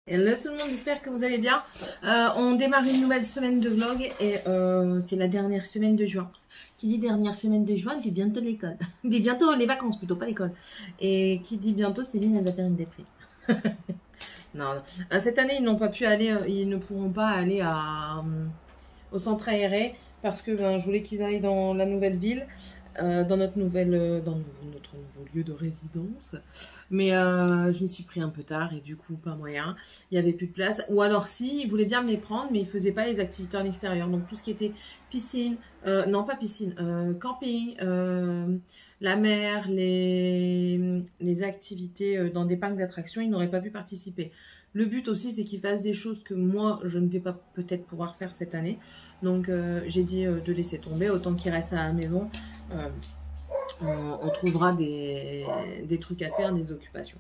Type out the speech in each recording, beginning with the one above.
Hello tout le monde, j'espère que vous allez bien. On démarre une nouvelle semaine de vlog et c'est la dernière semaine de juin. Qui dit dernière semaine de juin dit bientôt l'école. Dit bientôt les vacances plutôt, pas l'école. Et qui dit bientôt, Céline elle va faire une déprime. Non, non. Cette année ils n'ont pas pu aller, ils ne pourront pas aller au centre aéré parce que je voulais qu'ils aillent dans la nouvelle ville. Dans notre nouveau lieu de résidence, mais je me suis pris un peu tard et du coup pas moyen, il n'y avait plus de place, ou alors si, ils voulaient bien me les prendre mais ils faisaient pas les activités en extérieur, donc tout ce qui était piscine, non pas piscine, camping, la mer, les activités dans des parcs d'attractions, ils n'auraient pas pu participer. Le but aussi, c'est qu'ils fassent des choses que moi, je ne vais pas peut-être pouvoir faire cette année. Donc, j'ai dit de laisser tomber, autant qu'ils restent à la maison. On trouvera des trucs à faire, des occupations.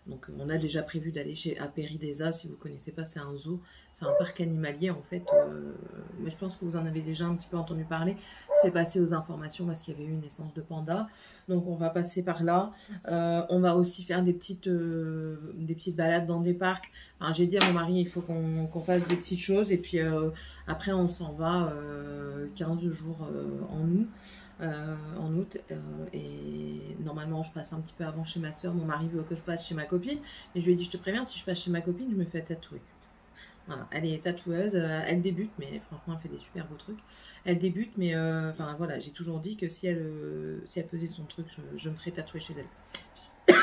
Donc, on a déjà prévu d'aller à Péridesa. Si vous ne connaissez pas, c'est un zoo. C'est un parc animalier, en fait. Mais je pense que vous en avez déjà un petit peu entendu parler. C'est passé aux informations parce qu'il y avait eu une naissance de panda. Donc, on va passer par là. On va aussi faire des petites balades dans des parcs. Enfin, j'ai dit à mon mari, il faut qu'on fasse des petites choses. Et puis, après, on s'en va 15 jours en août, et normalement je passe un petit peu avant chez ma soeur. Mon mari veut que je passe chez ma copine, mais je lui ai dit, je te préviens, si je passe chez ma copine je me fais tatouer. Voilà, elle est tatoueuse, elle débute, mais franchement elle fait des super beaux trucs. Elle débute, mais enfin voilà, j'ai toujours dit que si elle faisait son truc, je me ferais tatouer chez elle.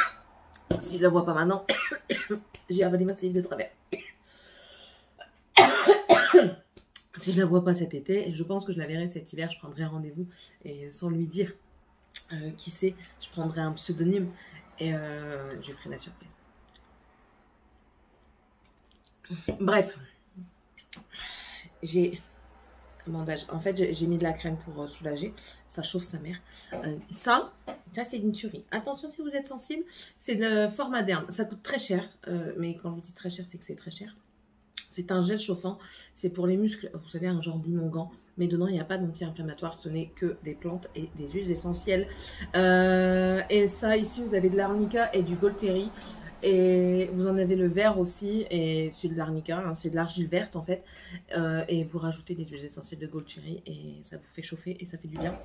Si je la vois pas maintenant, j'ai avalé ma salive de travers. Si je la vois pas cet été, et je pense que je la verrai cet hiver, je prendrai rendez-vous et sans lui dire qui c'est, je prendrai un pseudonyme et je lui ferai la surprise. Bref, j'ai bandage. En fait, j'ai mis de la crème pour soulager. Ça chauffe sa mère. Ça c'est une tuerie. Attention si vous êtes sensible, c'est de Formaderne. Ça coûte très cher, mais quand je vous dis très cher, c'est que c'est très cher. C'est un gel chauffant, c'est pour les muscles, vous savez, un genre d'inongan, mais dedans il n'y a pas d'anti-inflammatoire, ce n'est que des plantes et des huiles essentielles. Et ça, ici vous avez de l'arnica et du Golteri, et vous en avez le vert aussi, et c'est de l'arnica, hein, c'est de l'argile verte en fait, et vous rajoutez des huiles essentielles de Golteri et ça vous fait chauffer et ça fait du bien.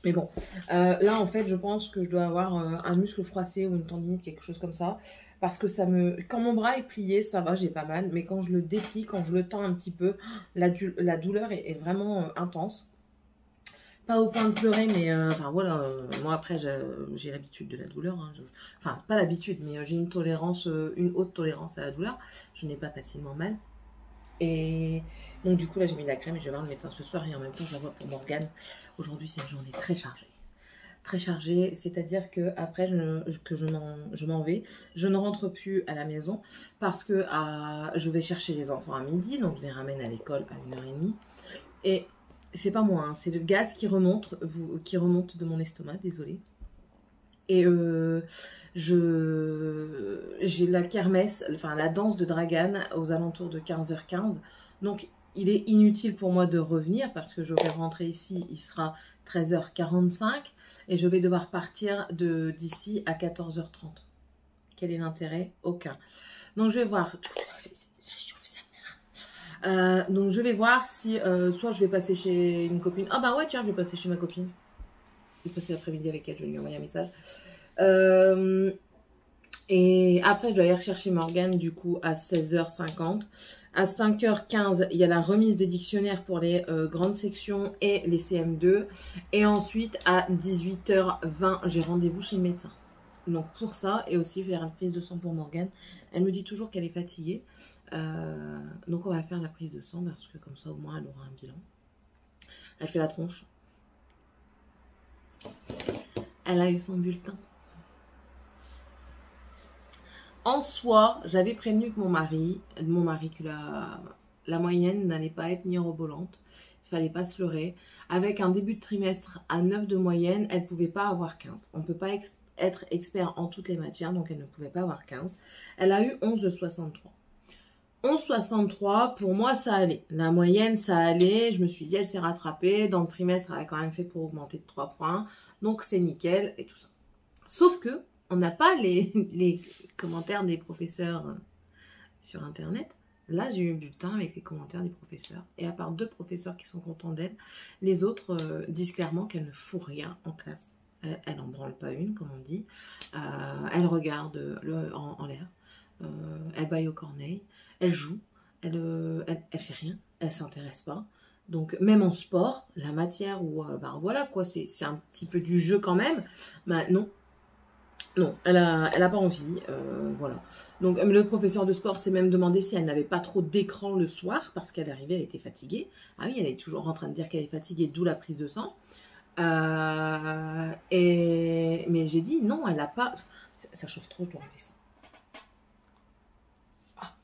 Mais bon, là en fait je pense que je dois avoir un muscle froissé ou une tendinite, quelque chose comme ça. Parce que ça me... Quand mon bras est plié, ça va, j'ai pas mal. Mais quand je le déplie, quand je le tends un petit peu, la douleur est vraiment intense. Pas au point de pleurer, mais enfin voilà, moi après j'ai l'habitude de la douleur. Hein, enfin, pas l'habitude, mais j'ai une haute tolérance à la douleur. Je n'ai pas facilement mal. Et donc du coup là j'ai mis de la crème et je vais voir le médecin ce soir et en même temps je la vois pour Morgane. Aujourd'hui c'est une journée très chargée. Très chargée, c'est-à-dire que après je m'en vais, je ne rentre plus à la maison parce que je vais chercher les enfants à midi, donc je les ramène à l'école à 1h30 et c'est pas moi, hein, c'est le gaz qui remonte de mon estomac, désolé. Et j'ai la kermesse, enfin la danse de Dragan aux alentours de 15h15. Donc il est inutile pour moi de revenir parce que je vais rentrer ici, il sera 13h45 et je vais devoir partir d'ici à 14h30. Quel est l'intérêt? Aucun. Donc je vais voir. Ça chauffe sa mère. Donc je vais voir si soit je vais passer chez une copine. Ah bah ouais tiens, je vais passer chez ma copine. Je vais passer l'après-midi avec elle, je vais lui envoyer un message. Et après je dois aller rechercher Morgane du coup à 16h50. À 5h15 il y a la remise des dictionnaires pour les grandes sections et les CM2. Et ensuite à 18h20 j'ai rendez-vous chez le médecin. Donc pour ça, et aussi faire une prise de sang pour Morgane. Elle me dit toujours qu'elle est fatiguée. Donc on va faire la prise de sang parce que comme ça au moins elle aura un bilan. Elle fait la tronche. Elle a eu son bulletin. En soi, j'avais prévenu que mon mari que la moyenne n'allait pas être mirobolante. Il fallait pas se leurrer. Avec un début de trimestre à 9 de moyenne, elle ne pouvait pas avoir 15. On ne peut pas être expert en toutes les matières, donc elle ne pouvait pas avoir 15. Elle a eu 11,63. 11,63, pour moi, ça allait. La moyenne, ça allait. Je me suis dit, elle s'est rattrapée. Dans le trimestre, elle a quand même fait pour augmenter de 3 points. Donc, c'est nickel et tout ça. Sauf que, on n'a pas les commentaires des professeurs sur Internet. Là, j'ai eu le bulletin avec les commentaires des professeurs. Et à part 2 professeurs qui sont contents d'elle, les autres disent clairement qu'elle ne fout rien en classe. Elle n'en branle pas une, comme on dit. Elle regarde en l'air. Elle baille au corneille. Elle joue. Elle fait rien. Elle s'intéresse pas. Donc, même en sport, la matière où, ben voilà quoi, c'est un petit peu du jeu quand même. Ben non. Non, elle a pas envie, voilà. Donc le professeur de sport s'est même demandé si elle n'avait pas trop d'écran le soir, parce qu'elle arrivait, elle était fatiguée. Ah oui, elle est toujours en train de dire qu'elle est fatiguée, d'où la prise de sang. Mais j'ai dit, non, elle n'a pas... Ça chauffe trop, je dois enlever ça. Ah.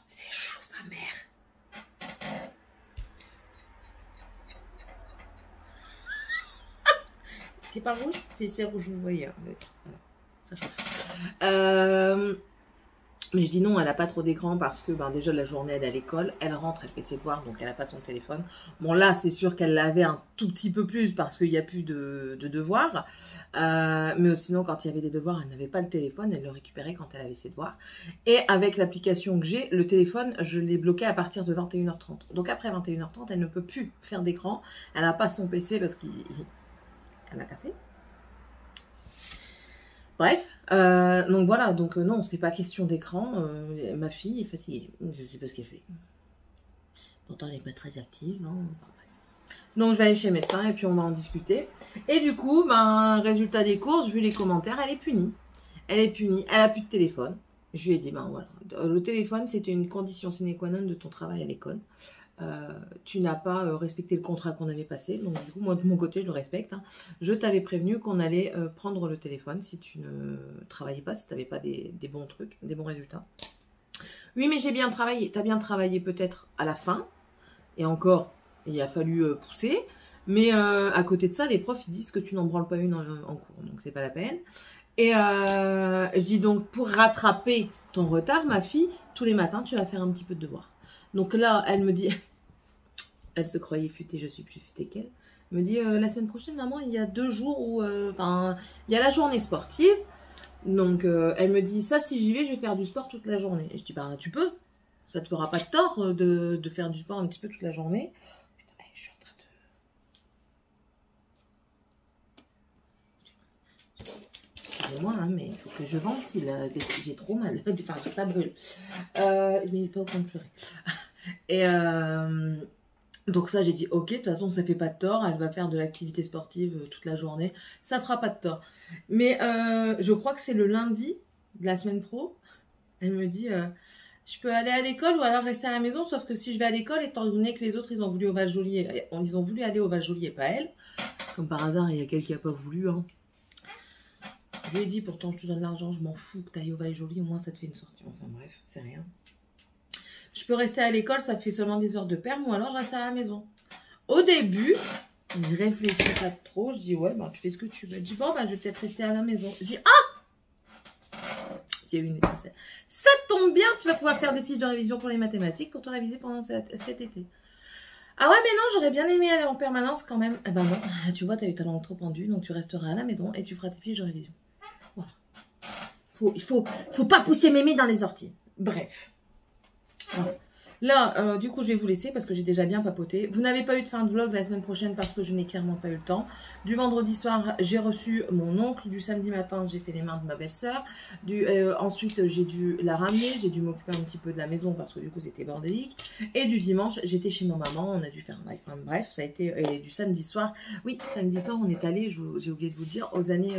C'est chaud, sa mère. C'est pas rouge? C'est rouge, vous voyez. Hein. Voilà, ça chauffe. Mais je dis non, elle n'a pas trop d'écran parce que ben, déjà la journée elle est à l'école, elle rentre, elle fait ses devoirs, donc elle n'a pas son téléphone. Bon là c'est sûr qu'elle l'avait un tout petit peu plus parce qu'il n'y a plus de devoirs. Mais sinon quand il y avait des devoirs, elle n'avait pas le téléphone, elle le récupérait quand elle avait ses devoirs. Et avec l'application que j'ai, le téléphone, je l'ai bloqué à partir de 21h30. Donc après 21h30, elle ne peut plus faire d'écran. Elle n'a pas son PC parce qu'elle a cassé. Bref, donc voilà, donc non, c'est pas question d'écran. Ma fille est fatiguée, je sais pas ce qu'elle fait. Pourtant, elle n'est pas très active. Hein. Enfin, donc, je vais aller chez le médecin et puis on va en discuter. Et du coup, ben, résultat des courses, vu les commentaires, elle est punie. Elle est punie, elle a plus de téléphone. Je lui ai dit, ben voilà, le téléphone, c'était une condition sine qua non de ton travail à l'école. Tu n'as pas respecté le contrat qu'on avait passé, donc du coup moi de mon côté je le respecte, hein. Je t'avais prévenu qu'on allait prendre le téléphone si tu ne travaillais pas, si tu n'avais pas des bons trucs, des bons résultats. Oui mais j'ai bien travaillé, tu as bien travaillé peut-être à la fin, et encore il a fallu pousser, mais à côté de ça les profs ils disent que tu n'en branles pas une en cours, donc c'est pas la peine. Et je dis donc pour rattraper ton retard ma fille, tous les matins tu vas faire un petit peu de devoir. Donc là elle me dit... Elle se croyait futée, je suis plus futée qu'elle. Elle me dit, la semaine prochaine, maman, il y a 2 jours où... Enfin, il y a la journée sportive. Donc, elle me dit, ça, si j'y vais, je vais faire du sport toute la journée. Et je dis, bah, tu peux. Ça te fera pas de tort de faire du sport un petit peu toute la journée. Putain, je suis en train de... Excusez-moi, hein, mais il faut que je ventile. J'ai trop mal. Enfin, ça brûle. Mais il n'est pas au point de pleurer. Et... donc ça, j'ai dit, ok, de toute façon, ça fait pas de tort. Elle va faire de l'activité sportive toute la journée. Ça fera pas de tort. Mais je crois que c'est le lundi de la semaine pro. Elle me dit, je peux aller à l'école ou alors rester à la maison. Sauf que si je vais à l'école, étant donné que les autres, ils ont voulu au Val-Joli, ils ont voulu aller au Val-Joli et pas elle. Comme par hasard, il y a quelqu'un qui n'a pas voulu. Hein. Je lui ai dit, pourtant, je te donne l'argent, je m'en fous que tu ailles au Val-Joli. Au moins, ça te fait une sortie. Enfin bref, c'est rien. Je peux rester à l'école, ça te fait seulement des heures de perm, ou alors je reste à la maison. Au début, je réfléchis pas trop, je dis ouais, ben, tu fais ce que tu veux. Je dis bon, ben, je vais peut-être rester à la maison. Je dis ah, j'ai eu une étincelle. Ça tombe bien, tu vas pouvoir faire des fiches de révision pour les mathématiques pour te réviser pendant cet été. Ah ouais, mais non, j'aurais bien aimé aller en permanence quand même. Eh ben non, tu vois, tu as eu ta langue trop pendue, donc tu resteras à la maison et tu feras tes fiches de révision. Voilà. Il faut pas pousser mémé dans les orties. Bref. Voilà. Là, du coup, je vais vous laisser parce que j'ai déjà bien papoté. Vous n'avez pas eu de fin de vlog la semaine prochaine parce que je n'ai clairement pas eu le temps. Du vendredi soir, j'ai reçu mon oncle. Du samedi matin, j'ai fait les mains de ma belle-sœur. Ensuite, j'ai dû la ramener. J'ai dû m'occuper un petit peu de la maison parce que du coup, c'était bordélique. Et du dimanche, j'étais chez ma maman. On a dû faire un live. Enfin, bref, ça a été... Et du samedi soir, oui, samedi soir, on est allé, j'ai oublié de vous le dire, aux années...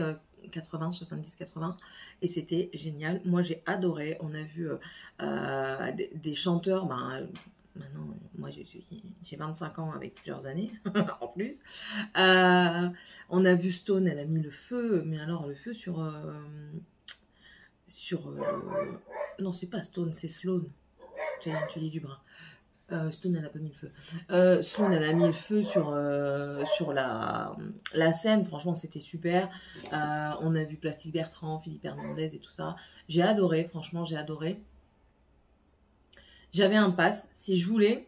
80, 70, 80 et c'était génial. Moi j'ai adoré. On a vu des chanteurs. Ben, maintenant, moi j'ai 25 ans avec plusieurs années en plus. On a vu Stone, elle a mis le feu, mais alors le feu sur non, c'est pas Stone, c'est Sloan. C'est l'intitulé du bras. Stone, elle a pas mis le feu. Sloan, elle a mis le feu sur la scène. Franchement, c'était super. On a vu Plastique Bertrand, Philippe Hernandez et tout ça. J'ai adoré, franchement, j'ai adoré. J'avais un pass. Si je voulais,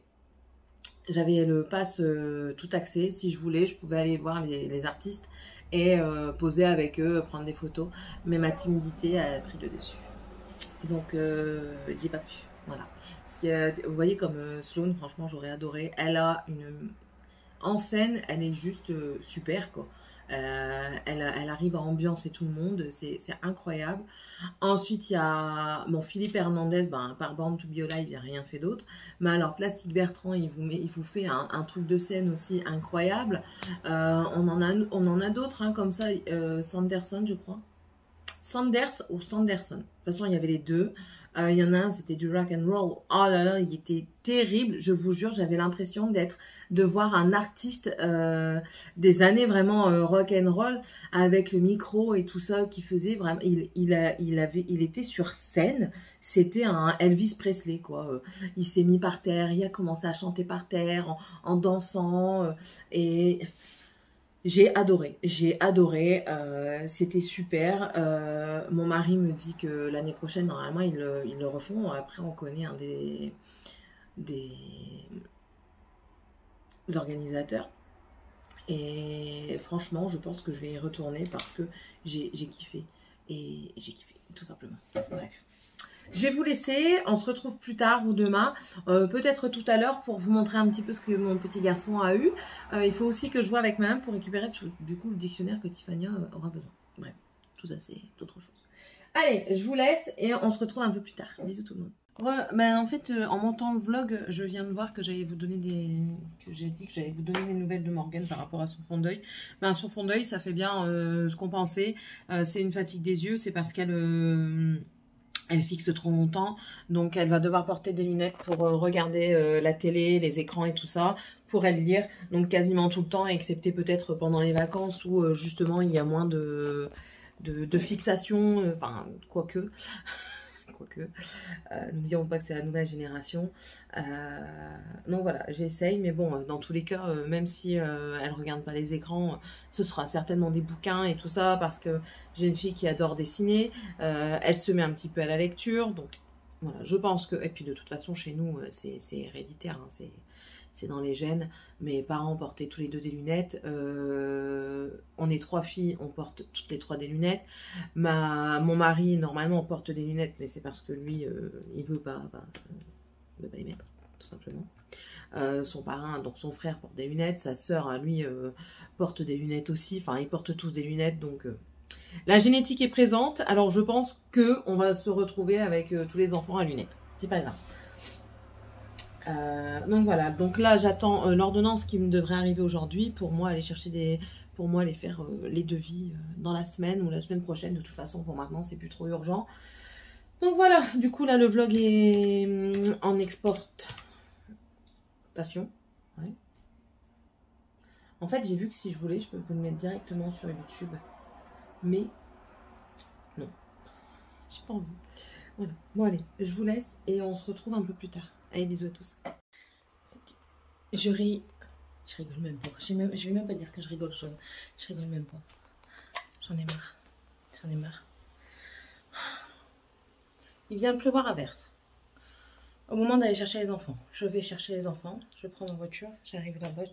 j'avais le pass tout accès. Si je voulais, je pouvais aller voir les artistes et poser avec eux, prendre des photos. Mais ma timidité a pris le dessus. Donc, j'ai pas pu. Voilà. Parce que, vous voyez, comme Sloane, franchement, j'aurais adoré. Elle a une... En scène, elle est juste super, quoi. Elle arrive à ambiancer tout le monde, c'est incroyable. Ensuite, il y a bon, Philippe Hernandez, ben, par Born to Be Alive, il n'a rien fait d'autre. Mais alors, Plastique Bertrand, il vous fait un truc de scène aussi incroyable. On en a d'autres, hein, comme ça. Sanderson, je crois. Sanders ou Sanderson. De toute façon, il y avait les deux. Il y en a un, c'était du rock and roll. Oh là là, il était terrible. Je vous jure, j'avais l'impression de voir un artiste des années vraiment rock and roll avec le micro et tout ça qui faisait vraiment. Il était sur scène. C'était un Elvis Presley quoi. Il s'est mis par terre, il a commencé à chanter par terre en dansant et j'ai adoré, c'était super. Mon mari me dit que l'année prochaine, normalement, ils le refont. Après, on connaît un des organisateurs. Et franchement, je pense que je vais y retourner parce que j'ai kiffé. Et j'ai kiffé, tout simplement. Bref. Je vais vous laisser, on se retrouve plus tard ou demain, peut-être tout à l'heure pour vous montrer un petit peu ce que mon petit garçon a eu. Il faut aussi que je vois avec ma main pour récupérer du coup le dictionnaire que Tiffania aura besoin. Bref, tout ça c'est autre chose. Allez, je vous laisse et on se retrouve un peu plus tard. Bisous tout le monde. Ben en fait, en montant le vlog, je viens de voir que j'allais vous donner que j'ai dit que j'allais vous donner des nouvelles de Morgane par rapport à son fond d'œil. Ben son fond d'œil, ça fait bien ce qu'on pensait. C'est une fatigue des yeux, c'est parce qu'elle elle fixe trop longtemps, donc elle va devoir porter des lunettes pour regarder la télé, les écrans et tout ça, pour elle lire, donc quasiment tout le temps, excepté peut-être pendant les vacances où justement il y a moins de fixation, enfin quoique. N'oublions pas que c'est la nouvelle génération. Donc voilà, j'essaye, mais bon, dans tous les cas, même si elle regarde pas les écrans, ce sera certainement des bouquins et tout ça, parce que j'ai une fille qui adore dessiner, elle se met un petit peu à la lecture, donc voilà, je pense que, et puis de toute façon chez nous, c'est héréditaire, hein, c'est dans les gènes. Mes parents portaient tous les deux des lunettes. On est 3 filles, on porte toutes les 3 des lunettes. Mon mari, normalement, porte des lunettes, mais c'est parce que lui, il veut pas les mettre, tout simplement. Son parrain, donc son frère, porte des lunettes. Sa sœur, lui, porte des lunettes aussi. Enfin, ils portent tous des lunettes, donc... La génétique est présente, alors je pense qu'on va se retrouver avec tous les enfants à lunettes. C'est pas grave. Donc voilà, donc là j'attends l'ordonnance qui me devrait arriver aujourd'hui pour moi aller chercher pour moi aller faire les devis dans la semaine ou la semaine prochaine. De toute façon pour maintenant c'est plus trop urgent. Donc voilà, du coup là le vlog est en exportation. Ouais. En fait j'ai vu que si je voulais je peux vous le mettre directement sur YouTube, mais non, j'ai pas envie. Voilà, bon allez, je vous laisse et on se retrouve un peu plus tard. Allez, bisous à tous. Je rigole même pas. Je vais même pas dire que je rigole, je rigole même pas. J'en ai marre. J'en ai marre. Il vient de pleuvoir à verse. Au moment d'aller chercher les enfants. Je vais chercher les enfants. Je prends ma voiture. J'arrive là-bas.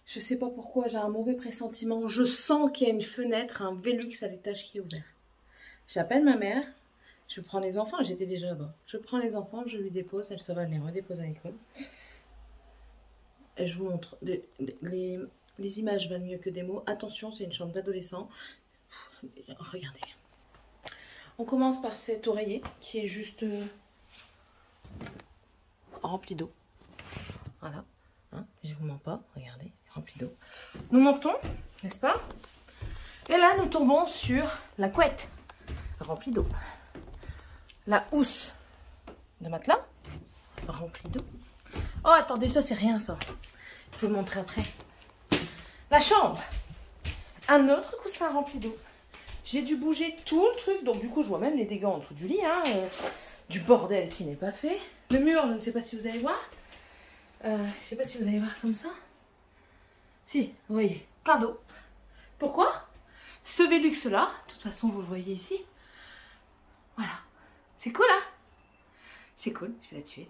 Je sais pas pourquoi, j'ai un mauvais pressentiment. Je sens qu'il y a une fenêtre, un Velux à l'étage qui est ouvert. J'appelle ma mère. Je prends les enfants, j'étais déjà là-bas. Je prends les enfants, je lui dépose, elle se va les redéposer à l'école. Et je vous montre, les images valent mieux que des mots. Attention, c'est une chambre d'adolescent. Regardez. On commence par cet oreiller qui est juste rempli d'eau. Voilà, hein, je vous mens pas, regardez, rempli d'eau. Nous montons, n'est-ce pas? Et là, nous tombons sur la couette remplie d'eau. La housse de matelas remplie d'eau. Oh, attendez, ça c'est rien ça. Je vais vous montrer après. La chambre. Un autre coussin rempli d'eau. J'ai dû bouger tout le truc. Donc du coup, je vois même les dégâts en dessous du lit. Hein, du bordel qui n'est pas fait. Le mur, je ne sais pas si vous allez voir. Je ne sais pas si vous allez voir comme ça. Si, vous voyez, plein d'eau. Pourquoi? Ce Velux là, de toute façon, vous le voyez ici. Voilà. C'est cool, hein? C'est cool, je vais la tuer.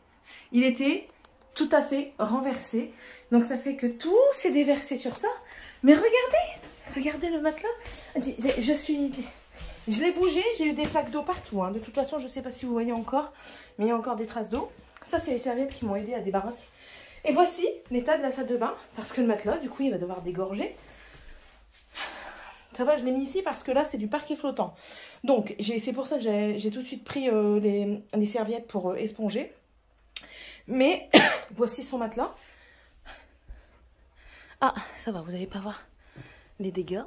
Il était tout à fait renversé. Donc ça fait que tout s'est déversé sur ça. Mais regardez le matelas. Je Je l'ai bougé, j'ai eu des flaques d'eau partout. Hein. De toute façon, je ne sais pas si vous voyez encore, mais il y a encore des traces d'eau. Ça, c'est les serviettes qui m'ont aidé à débarrasser. Et voici l'état de la salle de bain, parce que le matelas, du coup, il va devoir dégorger. Ça va, je l'ai mis ici parce que là, c'est du parquet flottant. Donc, c'est pour ça que j'ai tout de suite pris les serviettes pour esponger. Mais, voici son matelas. Ah, ça va, vous n'allez pas voir les dégâts.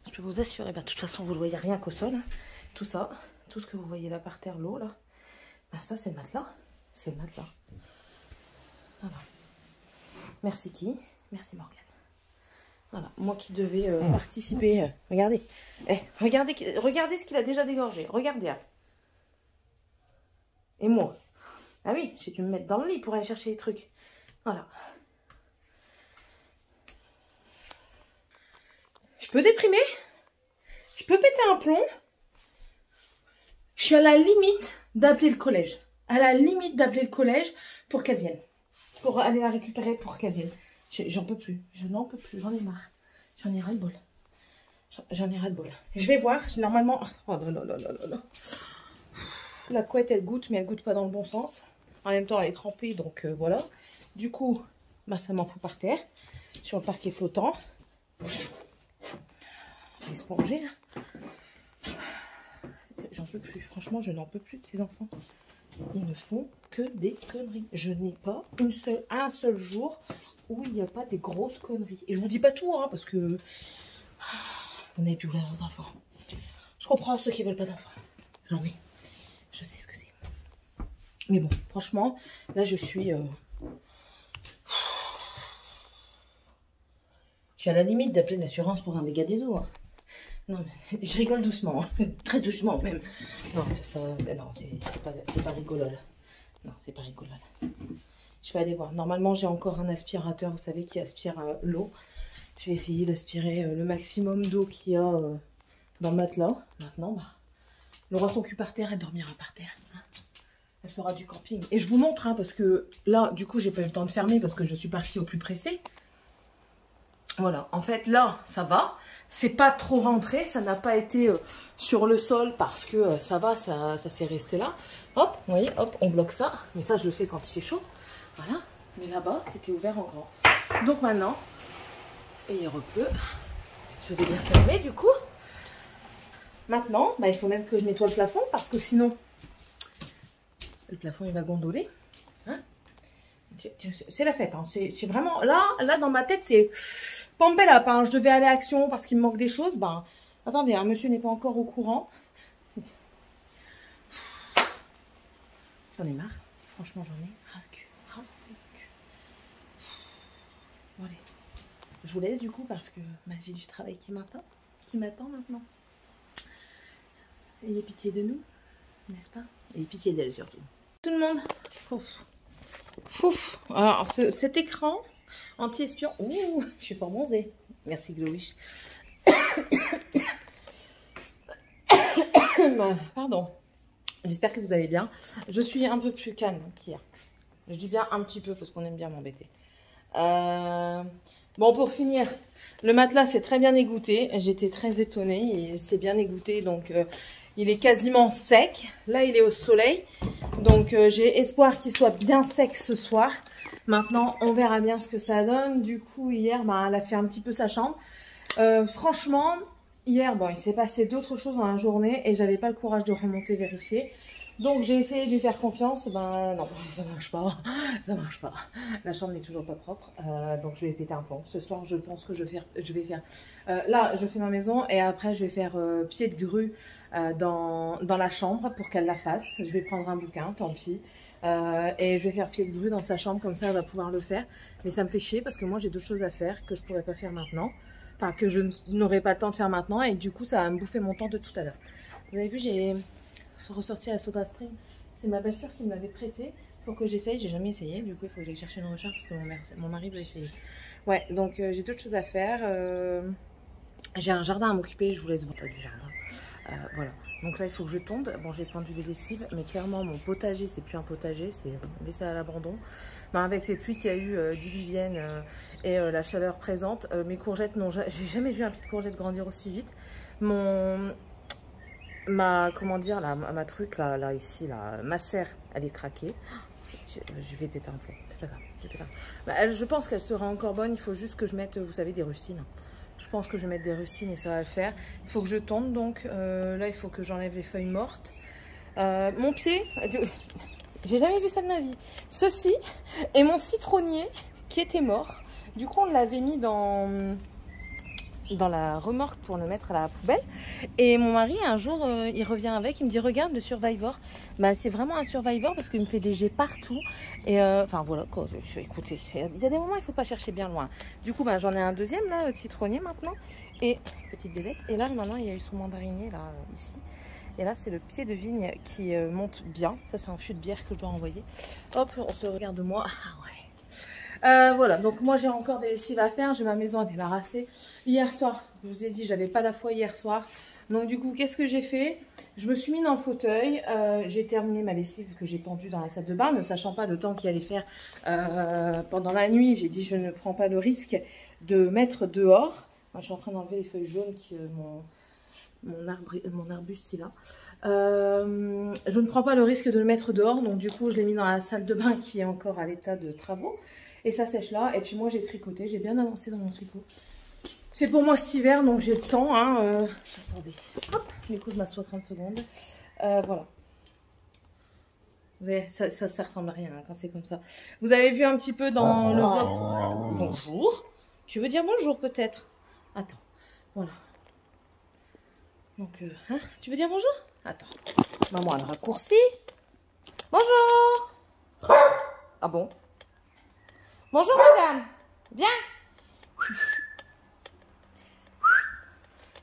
Je peux vous assurer, bah, de toute façon, vous ne voyez rien qu'au sol. Hein. Tout ça, tout ce que vous voyez là par terre, l'eau, là. Bah, ça, c'est le matelas. C'est le matelas. Voilà. Merci qui? Merci Morgane. Voilà, moi qui devais participer. Regardez. Regardez ce qu'il a déjà dégorgé. Regardez. Hein. Et moi. Ah oui, j'ai dû me mettre dans le lit pour aller chercher les trucs. Voilà. Je peux déprimer. Je peux péter un plomb. Je suis à la limite d'appeler le collège. À la limite d'appeler le collège pour qu'elle vienne. Pour aller la récupérer, pour qu'elle vienne. J'en peux plus. Je n'en peux plus. J'en ai marre. J'en ai ras le bol. J'en ai ras le bol. Je vais voir. Normalement... Oh non, non, non, non, non. La couette, elle goûte, mais elle goûte pas dans le bon sens. En même temps, elle est trempée, donc voilà. Du coup, bah, ça m'en fout par terre. Sur le parquet flottant. Esponger. J'en peux plus. Franchement, je n'en peux plus de ces enfants. Ils ne font que des conneries. Je n'ai pas un seul jour où il n'y a pas des grosses conneries. Et je vous dis pas tout, hein, parce que vous n'avez plus voulu d'enfants. Je comprends ceux qui veulent pas d'enfants. J'en ai. Je sais ce que c'est. Mais bon, franchement, là, je suis... Je suis à la limite d'appeler l'assurance pour un dégât des eaux. Hein. Non, mais je rigole doucement. Hein. Très doucement, même. Non, c'est pas rigolo, là. Non, c'est pas rigolo, là. Je vais aller voir. Normalement, j'ai encore un aspirateur, vous savez, qui aspire l'eau. Je vais essayer d'aspirer le maximum d'eau qu'il y a dans le matelas. Maintenant, bah, Laura son cul par terre, elle dormira par terre. Hein. Elle fera du camping. Et je vous montre, hein, parce que là, du coup, j'ai pas eu le temps de fermer parce que je suis partie au plus pressé. Voilà, en fait, là, ça va. C'est pas trop rentré, ça n'a pas été sur le sol parce que ça va, ça s'est resté là. Hop, vous voyez, hop, on bloque ça. Mais ça, je le fais quand il fait chaud. Voilà, mais là-bas, c'était ouvert en grand. Donc maintenant, et il repleut, je vais bien fermer du coup. Maintenant, bah, il faut même que je nettoie le plafond parce que sinon, le plafond, il va gondoler. Hein, c'est la fête, hein. C'est vraiment, là, dans ma tête, c'est... Pampelap, hein. Je devais aller à Action parce qu'il me manque des choses. Ben, attendez, un monsieur n'est pas encore au courant. J'en ai marre. Franchement, j'en ai ras le cul. Bon, allez. Je vous laisse du coup parce que bah, j'ai du travail qui m'attend maintenant. Ayez pitié de nous, n'est-ce pas? Ayez pitié d'elle surtout. Tout le monde. Ouf. Ouf. Alors, cet écran... Anti-espion. Ouh, je suis pas bronzée. Merci Glowish. Pardon. J'espère que vous allez bien. Je suis un peu plus calme qu'hier. Je dis bien un petit peu parce qu'on aime bien m'embêter. Bon, pour finir, le matelas c'est très bien égoutté. J'étais très étonnée. Il s'est bien égoutté, donc il est quasiment sec. Là, il est au soleil. Donc, j'ai espoir qu'il soit bien sec ce soir. Maintenant, on verra bien ce que ça donne. Du coup, hier, bah, elle a fait un petit peu sa chambre. Franchement, hier, bon, il s'est passé d'autres choses dans la journée et j'avais pas le courage de remonter vérifier. Donc, j'ai essayé de lui faire confiance. Ben non, ça marche pas. Ça marche pas. La chambre n'est toujours pas propre. Donc, je vais péter un plomb. Ce soir, je pense que je vais faire... là, je fais ma maison et après, je vais faire pied de grue dans la chambre pour qu'elle la fasse. Je vais prendre un bouquin, tant pis. Et je vais faire pied de grue dans sa chambre, comme ça elle va pouvoir le faire. Mais ça me fait chier parce que moi j'ai d'autres choses à faire que je pourrais pas faire maintenant. Enfin que je n'aurai pas le temps de faire maintenant et du coup ça va me bouffer mon temps de tout à l'heure. Vous avez vu, j'ai ressorti la SodaStream. C'est ma belle-sœur qui me l'avait prêté pour que j'essaye. J'ai jamais essayé, du coup il faut que j'aille chercher une recharge parce que mon mari veut essayer. Ouais, donc j'ai d'autres choses à faire. J'ai un jardin à m'occuper, je vous laisse voir du jardin. Voilà. Donc là, il faut que je tonde. Bon, j'ai pendu des lessives, mais clairement, mon potager, c'est plus un potager, c'est laissé à l'abandon. Ben, avec les pluies qu'il y a eu diluviennes et la chaleur présente, mes courgettes, non, j'ai jamais vu un pied de courgette grandir aussi vite. comment dire, ma truc, là, ici, là, ma serre, elle est craquée. Je vais péter un plomb, c'est pas grave. Je pense qu'elle sera encore bonne, il faut juste que je mette, vous savez, des rustines. Je pense que je vais mettre des rustines et ça va le faire. Il faut que je tonde, donc là, il faut que j'enlève les feuilles mortes. Mon pied, j'ai jamais vu ça de ma vie. Ceci est mon citronnier qui était mort. Du coup, on l'avait mis dans la remorque pour le mettre à la poubelle. Et mon mari, un jour, il revient avec, il me dit, regarde le Survivor. Bah, c'est vraiment un Survivor parce qu'il me fait des jets partout. Et enfin, voilà, quoi. Écoutez, il y a des moments, il ne faut pas chercher bien loin. Du coup, bah, j'en ai un deuxième, là, de citronnier maintenant. Et, petite bébête. Et là, maintenant, il y a eu son mandarinier, là, ici. Et là, c'est le pied de vigne qui monte bien. Ça, c'est un fût de bière que je dois envoyer. Hop, on se regarde moi. Ah ouais. Voilà, donc moi j'ai encore des lessives à faire, j'ai ma maison à débarrasser. Hier soir, je vous ai dit, j'avais pas la foi hier soir. Donc du coup, qu'est-ce que j'ai fait? Je me suis mis dans le fauteuil, j'ai terminé ma lessive que j'ai pendue dans la salle de bain, ne sachant pas le temps qu'il allait faire pendant la nuit. J'ai dit, je ne prends pas le risque de mettre dehors. Moi, je suis en train d'enlever les feuilles jaunes qui mon arbuste là. Je ne prends pas le risque de le mettre dehors, donc du coup je l'ai mis dans la salle de bain qui est encore à l'état de travaux et ça sèche là. Et puis moi j'ai tricoté, j'ai bien avancé dans mon tricot. C'est pour moi cet hiver, donc j'ai le temps hein, attendez, hop, du coup je m'assois 30 secondes. Voilà, vous voyez, ça ressemble à rien hein, quand c'est comme ça. Vous avez vu un petit peu dans le vlog. Bonjour, tu veux dire bonjour peut-être? Attends, voilà. Donc, hein, tu veux dire bonjour? Attends. Maman, elle raccourcit. Bonjour. Ah bon? Bonjour, madame. Viens.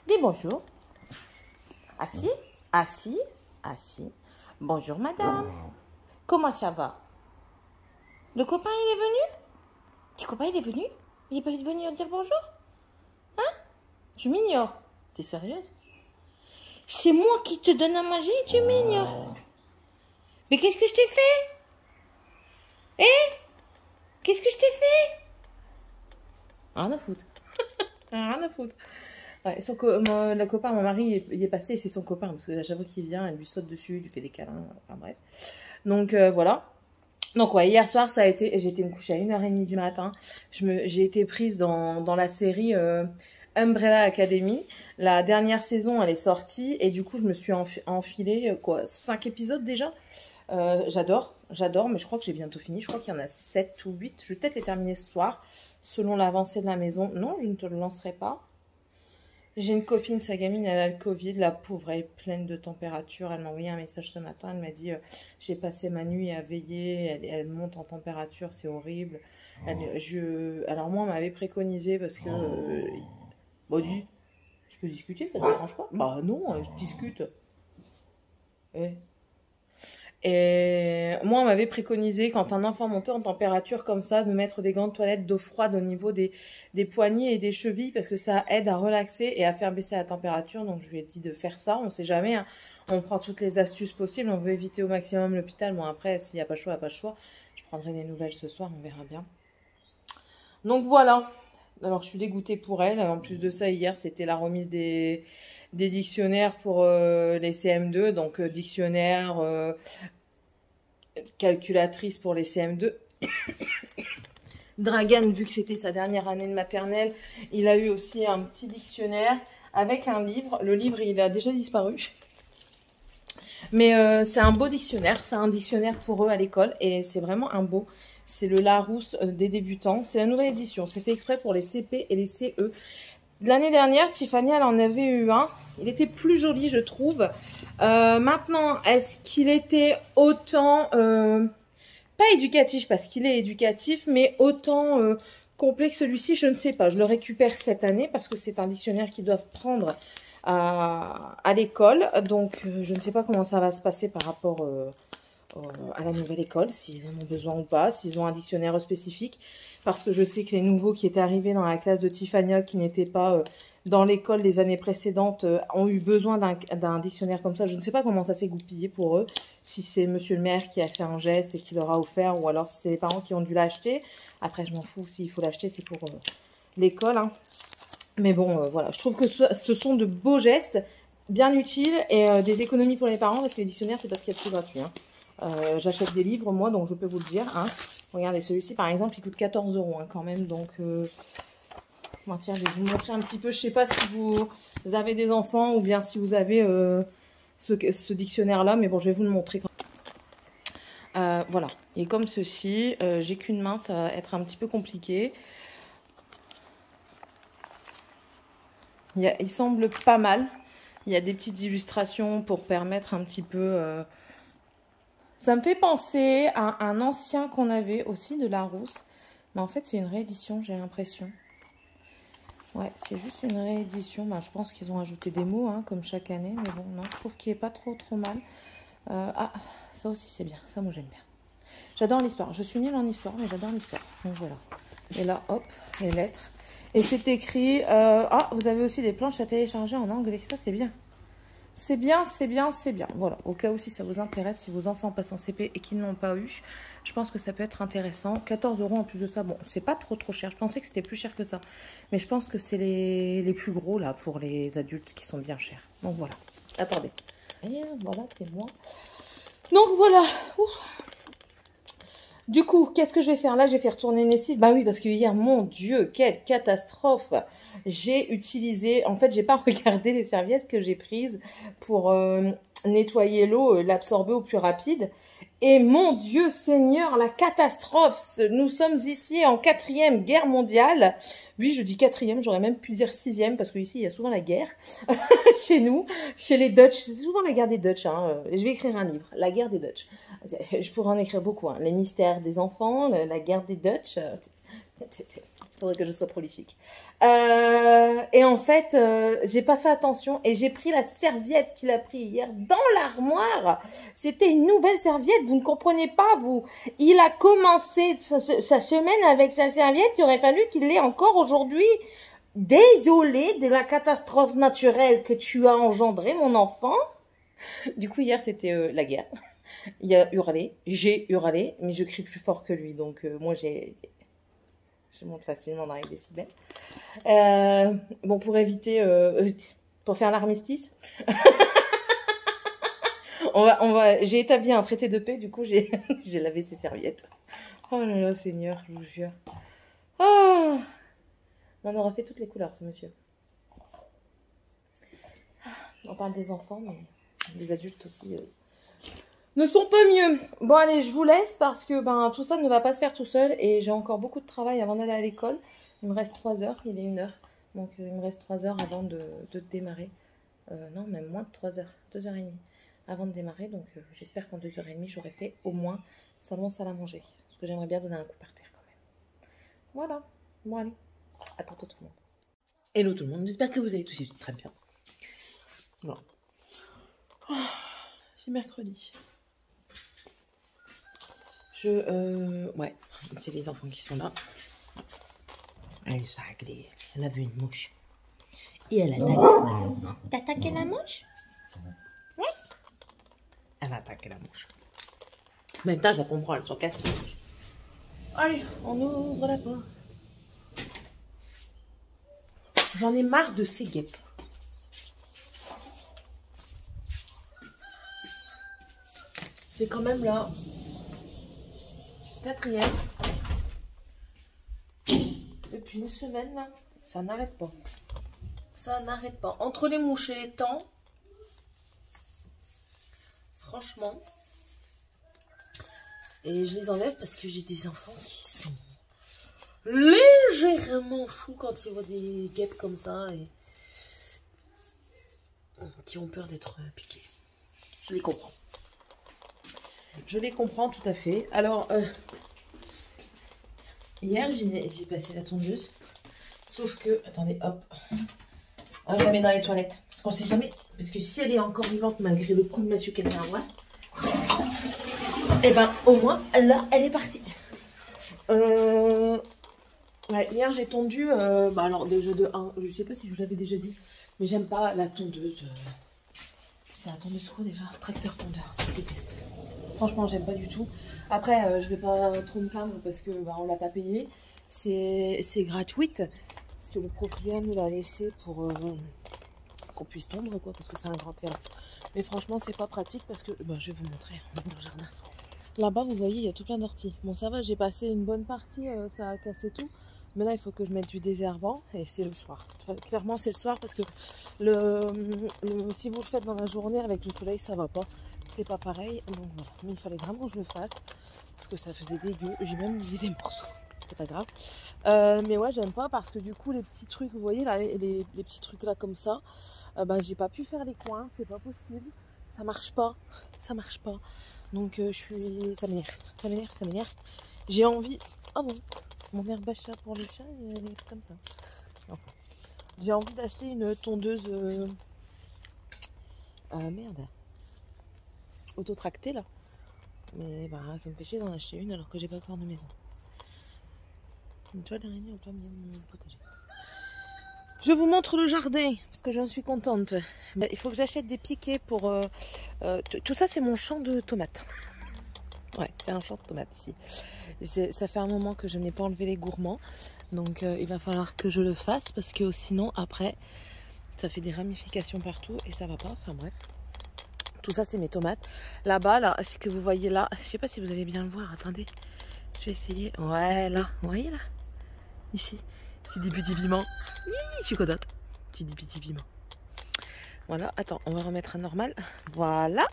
Dis bonjour. Assis, assis, assis. Bonjour, madame. Comment ça va? Le copain, il est venu? Le copain, il est venu? Il est pas venu venir dire bonjour? Hein? Tu m'ignores. T'es sérieuse? C'est moi qui te donne à manger et tu m'ignores. Mais qu'est-ce que je t'ai fait? Eh? Qu'est-ce que je t'ai fait? Rien à foutre. Rien à foutre. Ouais, le copain, mon mari, il est passé et c'est son copain. Parce que à chaque fois qu'il vient, elle lui saute dessus, il lui fait des câlins. Enfin bref. Donc voilà. Donc ouais, hier soir, ça a été... J'ai été me coucher à 1h30 du matin. J'ai été prise dans la série... Umbrella Academy, la dernière saison elle est sortie et du coup je me suis enfilé quoi 5 épisodes déjà. J'adore, mais je crois que j'ai bientôt fini, je crois qu'il y en a 7 ou 8, je vais peut-être les terminer ce soir selon l'avancée de la maison. Non, je ne te le lancerai pas. J'ai une copine, sa gamine, elle a le Covid, la pauvre, elle est pleine de température, elle m'a envoyé un message ce matin, elle m'a dit j'ai passé ma nuit à veiller, elle monte en température, c'est horrible. Alors moi on m'avait préconisé parce que bon, dis, je peux discuter, ça ne te dérange pas? Bah non, je discute. Et moi, on m'avait préconisé, quand un enfant montait en température comme ça, de mettre des gants de toilette d'eau froide au niveau des poignets et des chevilles, parce que ça aide à relaxer et à faire baisser la température. Donc, je lui ai dit de faire ça. On ne sait jamais, hein. On prend toutes les astuces possibles. On veut éviter au maximum l'hôpital. Bon, après, s'il n'y a pas le choix, il n'y a pas le choix. Je prendrai des nouvelles ce soir, on verra bien. Donc, voilà. Alors, je suis dégoûtée pour elle. En plus de ça, hier, c'était la remise des dictionnaires pour les CM2. Donc, dictionnaire, calculatrice pour les CM2. Dragan, vu que c'était sa dernière année de maternelle, il a eu aussi un petit dictionnaire avec un livre. Le livre, il a déjà disparu. Mais c'est un beau dictionnaire. C'est un dictionnaire pour eux à l'école. Et c'est vraiment un beau... C'est le Larousse des débutants. C'est la nouvelle édition. C'est fait exprès pour les CP et les CE. L'année dernière, Tiffany, elle en avait eu un. Il était plus joli, je trouve. Maintenant, est-ce qu'il était autant... pas éducatif, parce qu'il est éducatif, mais autant complet que celui-ci, je ne sais pas. Je le récupère cette année, parce que c'est un dictionnaire qu'ils doivent prendre à l'école. Donc, je ne sais pas comment ça va se passer par rapport... à la nouvelle école, s'ils en ont besoin ou pas, s'ils ont un dictionnaire spécifique, parce que je sais que les nouveaux qui étaient arrivés dans la classe de Tiffany, qui n'étaient pas dans l'école les années précédentes, ont eu besoin d'un dictionnaire comme ça. Je ne sais pas comment ça s'est goupillé pour eux, si c'est monsieur le maire qui a fait un geste et qui leur a offert, ou alors si c'est les parents qui ont dû l'acheter. Après, je m'en fous, s'il faut l'acheter, c'est pour l'école, hein. Mais bon, voilà, je trouve que ce sont de beaux gestes. bien utile et des économies pour les parents parce que les dictionnaires, c'est pas ce qu'il y a de plus gratuit. Hein. J'achète des livres, moi, donc je peux vous le dire. Hein. Regardez, celui-ci, par exemple, il coûte 14 € hein, quand même. Donc, bon, tiens, je vais vous montrer un petit peu. Je sais pas si vous avez des enfants ou bien si vous avez ce dictionnaire-là. Mais bon, je vais vous le montrer. Voilà. Et comme ceci, j'ai qu'une main, ça va être un petit peu compliqué. Il semble pas mal. Il y a des petites illustrations pour permettre un petit peu... Ça me fait penser à un ancien qu'on avait aussi de Larousse. Mais en fait, c'est une réédition, j'ai l'impression. Ouais, c'est juste une réédition. Ben, je pense qu'ils ont ajouté des mots, hein, comme chaque année. Mais bon, non, je trouve qu'il n'est pas trop mal. Ah, ça aussi, c'est bien. Ça, moi, j'aime bien. J'adore l'histoire. Je suis nulle en histoire, mais j'adore l'histoire. Donc, voilà. Et là, hop, les lettres. Et c'est écrit... ah, vous avez aussi des planches à télécharger en anglais. Ça, c'est bien. C'est bien, c'est bien, c'est bien. Voilà, au cas où si ça vous intéresse, si vos enfants passent en CP et qu'ils ne l'ont pas eu, je pense que ça peut être intéressant. 14 € en plus de ça, bon, c'est pas trop cher. Je pensais que c'était plus cher que ça. Mais je pense que c'est les plus gros, là, pour les adultes qui sont bien chers. Donc voilà, attendez. Et voilà, c'est moi. Donc voilà. Ouf. Du coup, qu'est-ce que je vais faire? Là, j'ai fait retourner une lessive. Bah oui, parce que hier, mon Dieu, quelle catastrophe. J'ai utilisé... En fait, j'ai pas regardé les serviettes que j'ai prises pour nettoyer l'eau, l'absorber au plus rapide. Et mon Dieu Seigneur, la catastrophe. Nous sommes ici en 4e guerre mondiale. Oui, je dis 4e, j'aurais même pu dire 6e, parce qu'ici, il y a souvent la guerre. Chez nous, chez les Dutch. C'est souvent la guerre des Dutch. Hein. Je vais écrire un livre, La guerre des Dutch. Je pourrais en écrire beaucoup. Hein. Les mystères des enfants, la guerre des Dutch. Il faudrait que je sois prolifique. Et en fait, j'ai pas fait attention et j'ai pris la serviette qu'il a pris hier dans l'armoire. C'était une nouvelle serviette, vous ne comprenez pas, vous. Il a commencé sa semaine avec sa serviette, il aurait fallu qu'il l'ait encore aujourd'hui. Désolée de la catastrophe naturelle que tu as engendrée, mon enfant. Du coup, hier, c'était la guerre. Il a hurlé, j'ai hurlé, mais je crie plus fort que lui. Donc, moi, je monte facilement dans les décibels. Bon, pour éviter... pour faire l'armistice. J'ai établi un traité de paix, du coup, j'ai lavé ses serviettes. Oh là là, Seigneur, je vous jure. Oh, on aura fait toutes les couleurs, ce monsieur. On parle des enfants, mais les adultes aussi... ne sont pas mieux. Bon, allez, je vous laisse parce que ben, tout ça ne va pas se faire tout seul et j'ai encore beaucoup de travail avant d'aller à l'école. Il me reste 3 heures, il est 1 heure. Donc, il me reste 3 heures avant de démarrer. Non, même moins de 3 heures, 2h30 avant de démarrer. Donc, j'espère qu'en 2h30, j'aurai fait au moins salon, salle à manger. Parce que j'aimerais bien donner un coup par terre quand même. Voilà. Bon, allez. À tantôt tout le monde. Hello tout le monde. J'espère que vous allez tous très bien. Bon. Oh, c'est mercredi. Ouais, c'est les enfants qui sont là. Elle est cinglée. Elle a vu une mouche. Et elle a attaqué. T'as attaqué la mouche? Oui. Elle a attaqué la mouche. En même temps, je la comprends, elle s'en casse les mouches. Allez, on ouvre la porte. J'en ai marre de ces guêpes. C'est quand même là. 4e. Depuis une semaine là, ça n'arrête pas. Ça n'arrête pas. Entre les mouches et les temps, franchement. Et je les enlève parce que j'ai des enfants qui sont légèrement fous quand ils voient des guêpes comme ça et qui ont peur d'être piqués. Je les comprends. Je les comprends tout à fait. Alors, hier, j'ai passé la tondeuse. Sauf que, attendez, hop. Je la mets dans les toilettes. Parce qu'on sait jamais. Parce que si elle est encore vivante, malgré le coup de monsieur qu'elle vient avoir, et ben, au moins, là, elle est partie. Ouais, hier, j'ai tondu. Bah, alors, déjà de 1, je sais pas si je vous l'avais déjà dit, mais j'aime pas la tondeuse. C'est la tondeuse quoi déjà? Tracteur tondeur. Je déteste. Franchement, j'aime pas du tout. Après, je vais pas trop me plaindre parce que bah, on l'a pas payé. C'est gratuite. Parce que le propriétaire nous l'a laissé pour qu'on puisse tondre quoi, parce que c'est un grand terrain. Mais franchement c'est pas pratique parce que, je vais vous montrer le jardin. Là-bas vous voyez il y a tout plein d'orties. Bon ça va, j'ai passé une bonne partie, ça a cassé tout. Mais là il faut que je mette du désherbant et c'est le soir. Enfin, clairement c'est le soir parce que si vous le faites dans la journée avec le soleil ça va pas. C'est pas pareil. Donc voilà. Mais il fallait vraiment que je le fasse parce que ça faisait dégueu. J'ai même oublié des morceaux. C'est pas grave. Mais ouais j'aime pas parce que du coup les petits trucs, vous voyez là, les petits trucs là comme ça, j'ai pas pu faire les coins, c'est pas possible. Ça marche pas. Ça marche pas. Donc ça m'énerve. J'ai envie. Oh bon. Mon herbe à chat pour les chats, elle est comme ça. J'ai envie d'acheter une tondeuse merde, autotractée là. Mais ça me fait chier d'en acheter une alors que j'ai pas peur de maison. Une toile d'araignée au plein milieu de mon potager. Je vous montre le jardin parce que j'en suis contente. Il faut que j'achète des piquets pour... tout ça c'est mon champ de tomates. Ouais, c'est un champ de tomates ici. Ça fait un moment que je n'ai pas enlevé les gourmands. Donc il va falloir que je le fasse parce que sinon après ça fait des ramifications partout et ça va pas. Enfin bref. Tout ça c'est mes tomates. Là-bas, là, ce que vous voyez là, je sais pas si vous allez bien le voir. Attendez, je vais essayer. Ouais là, vous voyez là. Ici, c'est des petits piments. Je suis contente. Des petits piments. Voilà, attends, on va remettre à normal. Voilà.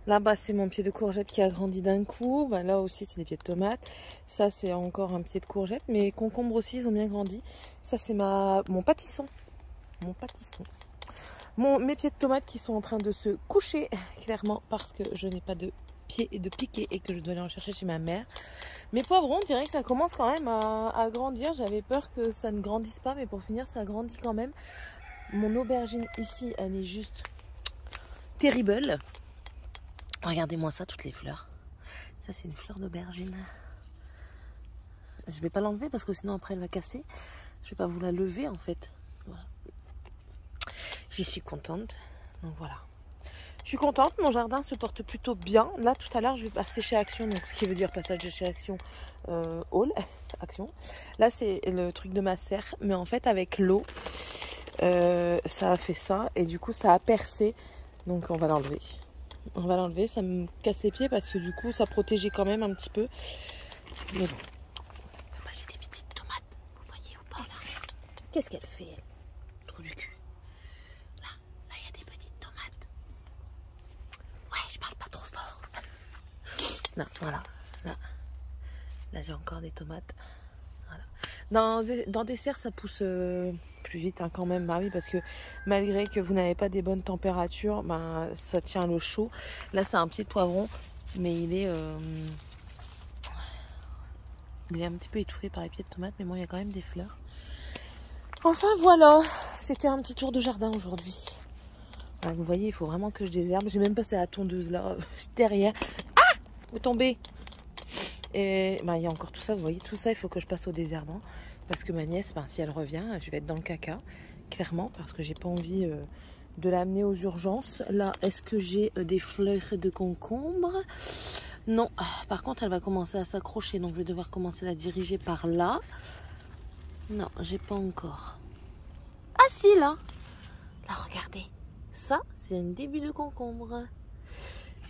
Là-bas, c'est mon pied de courgette qui a grandi d'un coup. Là aussi, c'est des pieds de tomates. Ça, c'est encore un pied de courgette. Mes concombres aussi, ils ont bien grandi. Ça, c'est mon pâtisson. Mon pâtisson. Mes pieds de tomates qui sont en train de se coucher, clairement, parce que je n'ai pas de pieds et de piquets et que je dois aller en chercher chez ma mère. Mes poivrons, on dirait que ça commence quand même à grandir. J'avais peur que ça ne grandisse pas, mais pour finir, ça grandit quand même. Mon aubergine ici, elle est juste terrible. Regardez-moi ça, toutes les fleurs. Ça, c'est une fleur d'aubergine. Je vais pas l'enlever parce que sinon après elle va casser. Je vais pas vous la lever en fait. Voilà. J'y suis contente. Donc voilà. Je suis contente, mon jardin se porte plutôt bien. Là tout à l'heure je vais passer chez Action, donc ce qui veut dire passage chez Action Hall. Action. Là c'est le truc de ma serre, mais en fait avec l'eau, ça a fait ça et du coup ça a percé. Donc on va l'enlever. On va l'enlever, ça me casse les pieds parce que du coup ça protégeait quand même un petit peu. Mais bon. J'ai des petites tomates, vous voyez ou pas là? Qu'est-ce qu'elle fait elle? Trou du cul. Là il y a des petites tomates. Ouais, je parle pas trop fort. Non, voilà. Là j'ai encore des tomates. Voilà. Dans des serres ça pousse plus vite quand même, bah oui, parce que malgré que vous n'avez pas des bonnes températures, ça tient le chaud. Là c'est un pied de poivron, mais il est un petit peu étouffé par les pieds de tomates, mais bon il y a quand même des fleurs. Enfin voilà, c'était un petit tour de jardin aujourd'hui. Vous voyez, il faut vraiment que je désherbe. J'ai même passé la tondeuse là derrière. Ah, vous tombez. Et il y a encore tout ça, vous voyez, tout ça il faut que je passe au désherbant parce que ma nièce, si elle revient, je vais être dans le caca, clairement, parce que j'ai pas envie de l'amener aux urgences. Là, est-ce que j'ai des fleurs de concombre? Non, par contre elle va commencer à s'accrocher, donc je vais devoir commencer à la diriger par là. Non, j'ai pas encore. Ah si, là, regardez, ça c'est un début de concombre.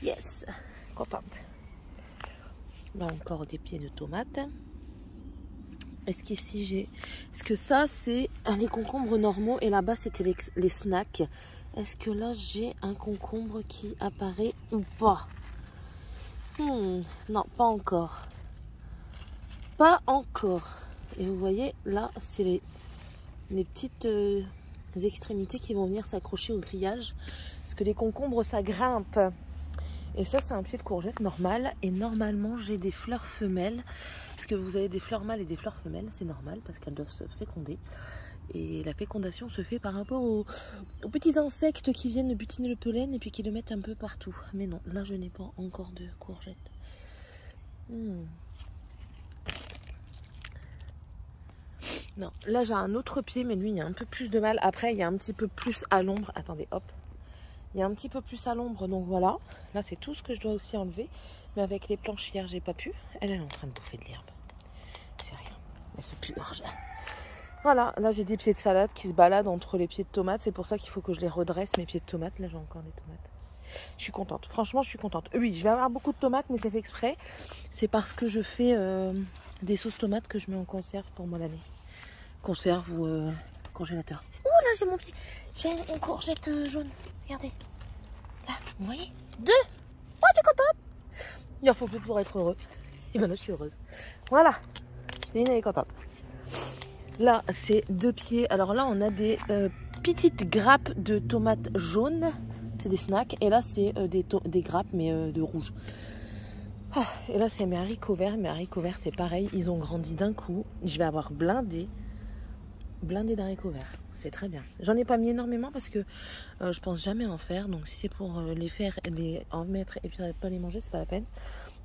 Yes, contente. Là encore des pieds de tomates. Est-ce qu'ici j'ai... Est-ce que ça c'est les concombres normaux et là-bas c'était les snacks. Est-ce que là j'ai un concombre qui apparaît ou pas? Non, pas encore. Pas encore. Et vous voyez là c'est les petites extrémités qui vont venir s'accrocher au grillage. Parce que les concombres ça grimpe. Et ça c'est un pied de courgette normal. Et normalement j'ai des fleurs femelles. Parce que vous avez des fleurs mâles et des fleurs femelles. C'est normal parce qu'elles doivent se féconder. Et la fécondation se fait par rapport aux petits insectes qui viennent butiner le pollen. Et puis qui le mettent un peu partout. Mais non, là je n'ai pas encore de courgettes. Non, là j'ai un autre pied. Mais lui il y a un peu plus de mal. Après il y a un petit peu plus à l'ombre. Attendez, hop. Il y a un petit peu plus à l'ombre, donc voilà. Là, c'est tout ce que je dois aussi enlever. Mais avec les planches hier, j'ai pas pu. Elle est en train de bouffer de l'herbe. C'est rien. Elle se purge. Voilà, là j'ai des pieds de salade qui se baladent entre les pieds de tomates. C'est pour ça qu'il faut que je les redresse, mes pieds de tomates. Là j'ai encore des tomates. Je suis contente, franchement je suis contente. Oui, je vais avoir beaucoup de tomates, mais c'est fait exprès. C'est parce que je fais des sauces tomates que je mets en conserve pour moi l'année. Conserve ou congélateur. Oh là j'ai mon pied. J'ai une courgette jaune. Regardez. Là, vous voyez? 2. Oh, je suis contente. Il en faut plus pour être heureux. Et maintenant je suis heureuse. Voilà. Céline elle est contente. Là c'est 2 pieds. Alors là on a des petites grappes de tomates jaunes. C'est des snacks. Et là c'est des grappes mais de rouge. Ah, et là c'est mes haricots verts. Mes haricots verts c'est pareil. Ils ont grandi d'un coup. Je vais avoir blindé d'haricots verts. C'est très bien. J'en ai pas mis énormément parce que je pense jamais en faire. Donc si c'est pour les faire, en mettre et puis pas les manger, c'est pas la peine.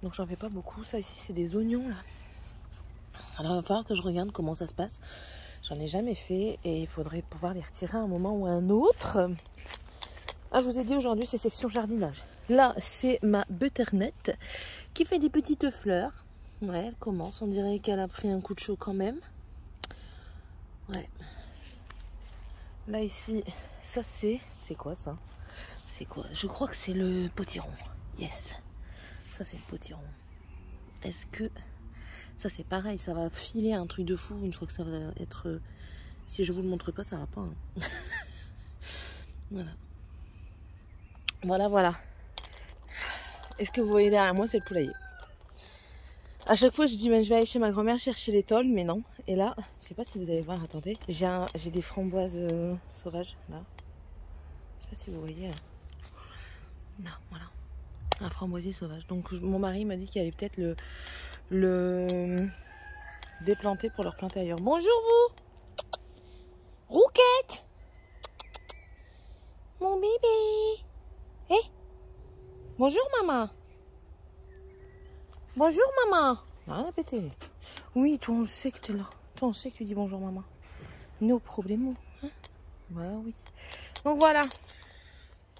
Donc j'en fais pas beaucoup. Ça ici c'est des oignons là. Alors il va falloir que je regarde comment ça se passe. J'en ai jamais fait et il faudrait pouvoir les retirer à un moment ou à un autre. Ah, je vous ai dit aujourd'hui c'est section jardinage. Là c'est ma butternut qui fait des petites fleurs. Ouais, elle commence. On dirait qu'elle a pris un coup de chaud quand même. Ouais. Là ici, ça c'est quoi ça? C'est quoi? Je crois que c'est le potiron. Yes. Ça c'est le potiron. Est-ce que ça c'est pareil, ça va filer un truc de fou une fois que ça va être. Si je vous le montre pas, ça va pas. Hein. Voilà. Voilà. Est-ce que vous voyez derrière moi, c'est le poulailler. À chaque fois, je dis, ben, je vais aller chez ma grand-mère chercher les tôles, mais non. Et là, je sais pas si vous allez voir, attendez. J'ai des framboises sauvages, là. Je sais pas si vous voyez, là. Là, voilà. Un framboisier sauvage. Donc, mon mari m'a dit qu'il allait peut-être le déplanter pour le replanter ailleurs. Bonjour, vous! Rouquette! Mon bébé! Hé! Bonjour, maman! Bonjour, maman! Rien à péter. Oui, toi, on sait que t'es là. Toi, on sait que tu dis bonjour, maman. No problemo. Hein? Bah oui. Donc voilà.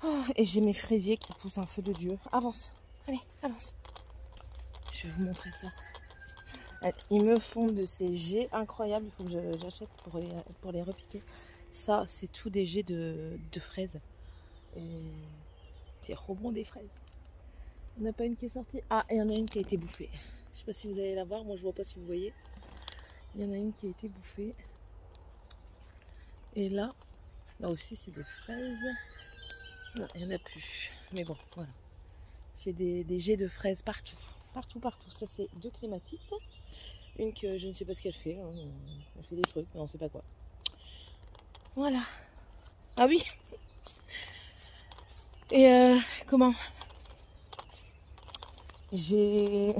Oh, et j'ai mes fraisiers qui poussent un feu de Dieu. Avance. Allez, avance. Je vais vous montrer ça. Ils me font de ces jets incroyables. Il faut que j'achète pour les repiquer. Ça, c'est tout des jets de fraises. Et c'est trop bon des fraises. Il n'y en a pas une qui est sortie. Ah, il y en a une qui a été bouffée. Je sais pas si vous allez la voir. Moi, je vois pas si vous voyez. Il y en a une qui a été bouffée. Et là aussi, c'est des fraises. Non, il n'y en a plus. Mais bon, voilà. J'ai des jets de fraises partout. Partout. Ça, c'est 2 clématites. Une que je ne sais pas ce qu'elle fait. Hein. Elle fait des trucs, mais on ne sait pas quoi. Voilà. Ah oui. Et comment? J'ai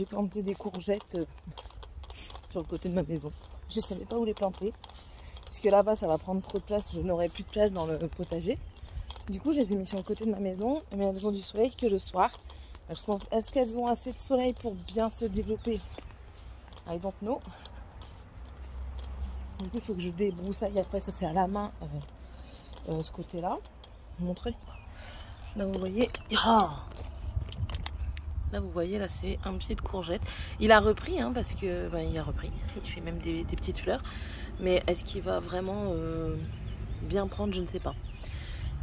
planté des courgettes sur le côté de ma maison. Je savais pas où les planter. Parce que là-bas, ça va prendre trop de place. Je n'aurai plus de place dans le potager. Du coup, je les ai mis sur le côté de ma maison. Mais elles ont du soleil que le soir. Est-ce qu'elles ont assez de soleil pour bien se développer? I don't know. Du coup, il faut que je débroussaille après. Ça, c'est à la main. Ce côté-là. Montrer. Là, vous voyez. Oh, là, vous voyez, là, c'est un pied de courgette. Il a repris, hein, parce que il a repris. Il fait même des petites fleurs. Mais est-ce qu'il va vraiment bien prendre? Je ne sais pas.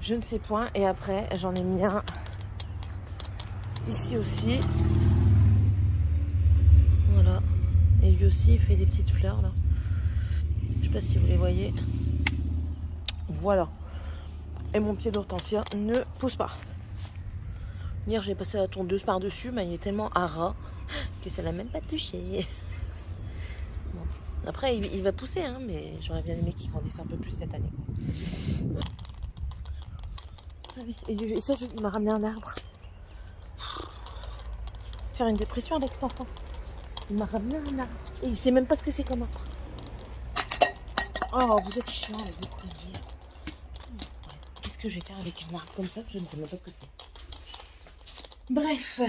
Je ne sais point. Et après, j'en ai mis un ici aussi. Voilà. Et lui aussi, il fait des petites fleurs, là. Je sais pas si vous les voyez. Voilà. Et mon pied d'hortensia ne pousse pas. Hier, j'ai passé la tondeuse par-dessus, mais il est tellement à ras que ça l'a même pas touché. Bon. Après, il va pousser, hein, mais j'aurais bien aimé qu'il grandisse un peu plus cette année. Allez. Et ça, il m'a ramené un arbre. Faire une dépression avec cet enfant. Il m'a ramené un arbre. Et il sait même pas ce que c'est comme arbre. Oh, vous êtes chiant avec vos conneries. Qu'est-ce que je vais faire avec un arbre comme ça? Je ne sais même pas ce que c'est. Bref.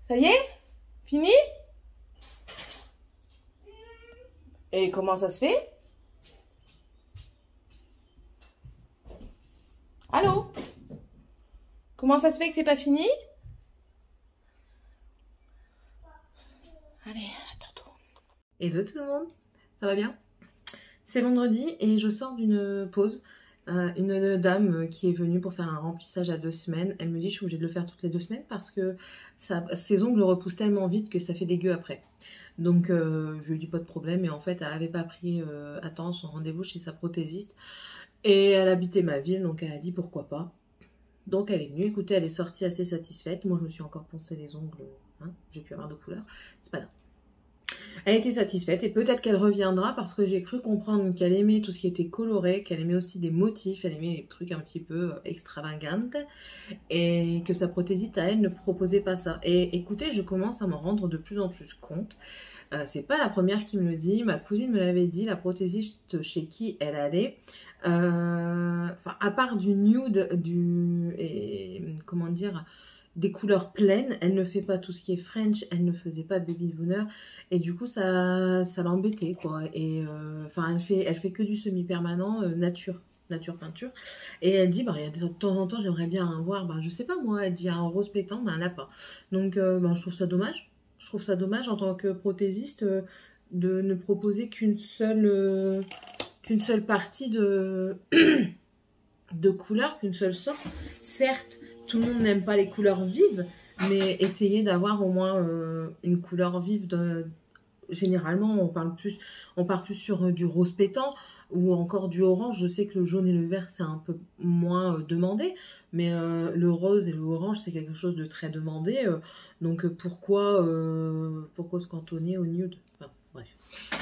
Ça y est? Fini? Et comment ça se fait? Allô? Comment ça se fait que c'est pas fini? Allez, à tantôt. Hello tout le monde, ça va bien? C'est vendredi et je sors d'une pause. Une dame qui est venue pour faire un remplissage à 2 semaines, elle me dit je suis obligée de le faire toutes les 2 semaines parce que ses ongles repoussent tellement vite que ça fait dégueu après. Donc je lui dis pas de problème, et en fait elle avait pas pris à temps son rendez-vous chez sa prothésiste et elle habitait ma ville, donc elle a dit pourquoi pas. Donc elle est venue, écoutez, elle est sortie assez satisfaite. Moi je me suis encore poncé les ongles, hein, j'ai pu avoir de couleur, c'est pas grave. Elle était satisfaite et peut-être qu'elle reviendra parce que j'ai cru comprendre qu'elle aimait tout ce qui était coloré, qu'elle aimait aussi des motifs, elle aimait les trucs un petit peu extravagants et que sa prothésiste à elle ne proposait pas ça. Et écoutez, je commence à m'en rendre de plus en plus compte. C'est pas la première qui me le dit, ma cousine me l'avait dit, la prothésiste chez qui elle allait. À part du nude, comment dire, des couleurs pleines, elle ne fait pas tout ce qui est French, elle ne faisait pas de baby booner, et du coup ça l'embêtait quoi. Et elle fait que du semi-permanent, nature peinture, et elle dit bah il y a de temps en temps j'aimerais bien avoir, je sais pas moi, elle dit un rose pétant, un lapin. Donc je trouve ça dommage. Je trouve ça dommage en tant que prothésiste de ne proposer qu'une seule partie de couleur, qu'une seule sorte. Certes, tout le monde n'aime pas les couleurs vives, mais essayez d'avoir au moins une couleur vive. Généralement, on parle plus sur du rose pétant ou encore du orange. Je sais que le jaune et le vert, c'est un peu moins demandé, mais le rose et le orange, c'est quelque chose de très demandé. Donc pourquoi se cantonner au nude? Enfin, bref.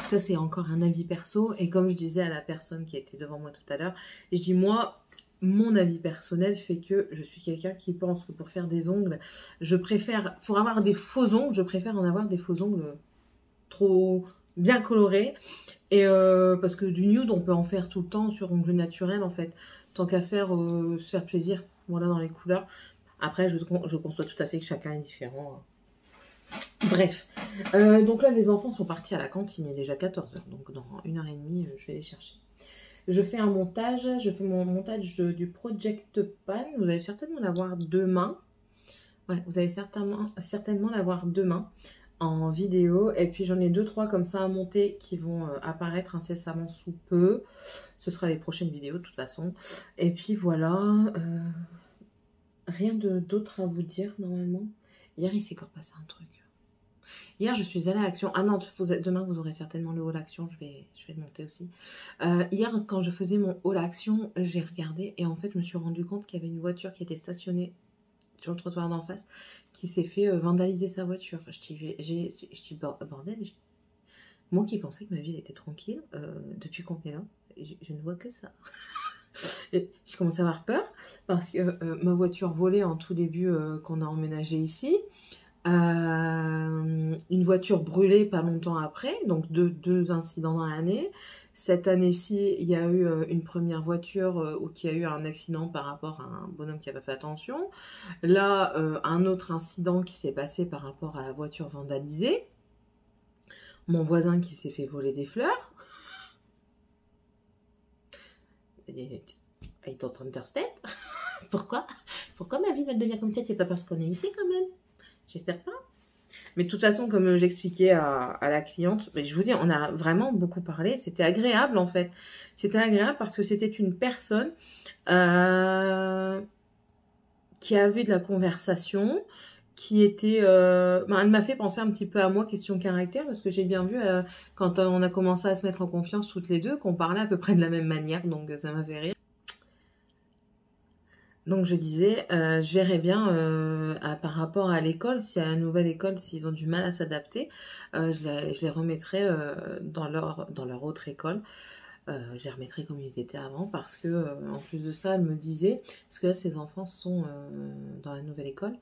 Ça, c'est encore un avis perso. Et comme je disais à la personne qui était devant moi tout à l'heure, je dis moi, mon avis personnel fait que je suis quelqu'un qui pense que pour faire des ongles, pour avoir des faux ongles, je préfère en avoir des faux ongles trop bien colorés. Et parce que du nude, on peut en faire tout le temps sur ongles naturels en fait. Tant qu'à faire, se faire plaisir, voilà, dans les couleurs. Après, je conçois tout à fait que chacun est différent. Bref, donc là les enfants sont partis à la cantine, il est déjà 14h, donc dans 1h30 je vais les chercher. Je fais mon montage du Project Pan, vous allez certainement l'avoir demain. Ouais, vous allez certainement l'avoir demain en vidéo, et puis j'en ai 2-3 comme ça à monter qui vont apparaître incessamment sous peu. Ce sera les prochaines vidéos de toute façon. Et puis voilà, rien d'autre à vous dire normalement. Hier il s'est encore passé un truc. Hier, je suis allée à Action. Ah non, demain, vous aurez certainement le haul Action. Je vais le monter aussi. Hier, quand je faisais mon haul Action, j'ai regardé et en fait, je me suis rendu compte qu'il y avait une voiture qui était stationnée sur le trottoir d'en face qui s'est fait vandaliser sa voiture. Je dis, bordel. Moi qui pensais que ma ville était tranquille, depuis qu'on est là, je ne vois que ça. Je commence à avoir peur parce que ma voiture volait en tout début qu'on a emménagé ici. Une voiture brûlée pas longtemps après, donc deux incidents dans l'année. Cette année-ci, il y a eu une première voiture où il y a eu un accident par rapport à un bonhomme qui n'a pas fait attention. Là, un autre incident qui s'est passé par rapport à la voiture vandalisée. Mon voisin qui s'est fait voler des fleurs. I don't understand. Pourquoi ma vie elle devient comme ça? C'est pas parce qu'on est ici quand même. J'espère pas. Mais de toute façon, comme j'expliquais à la cliente, je vous dis, on a vraiment beaucoup parlé. C'était agréable en fait. C'était agréable parce que c'était une personne qui avait de la conversation, qui était... elle m'a fait penser un petit peu à moi, question caractère, parce que j'ai bien vu quand on a commencé à se mettre en confiance toutes les deux, qu'on parlait à peu près de la même manière, donc ça m'a fait rire. Donc je disais, je verrais bien par rapport à l'école, si à la nouvelle école, s'ils ont du mal à s'adapter, je les remettrai dans leur autre école. Je les remettrai comme ils étaient avant parce que en plus de ça, elle me disait, parce que là ses enfants sont dans la nouvelle école,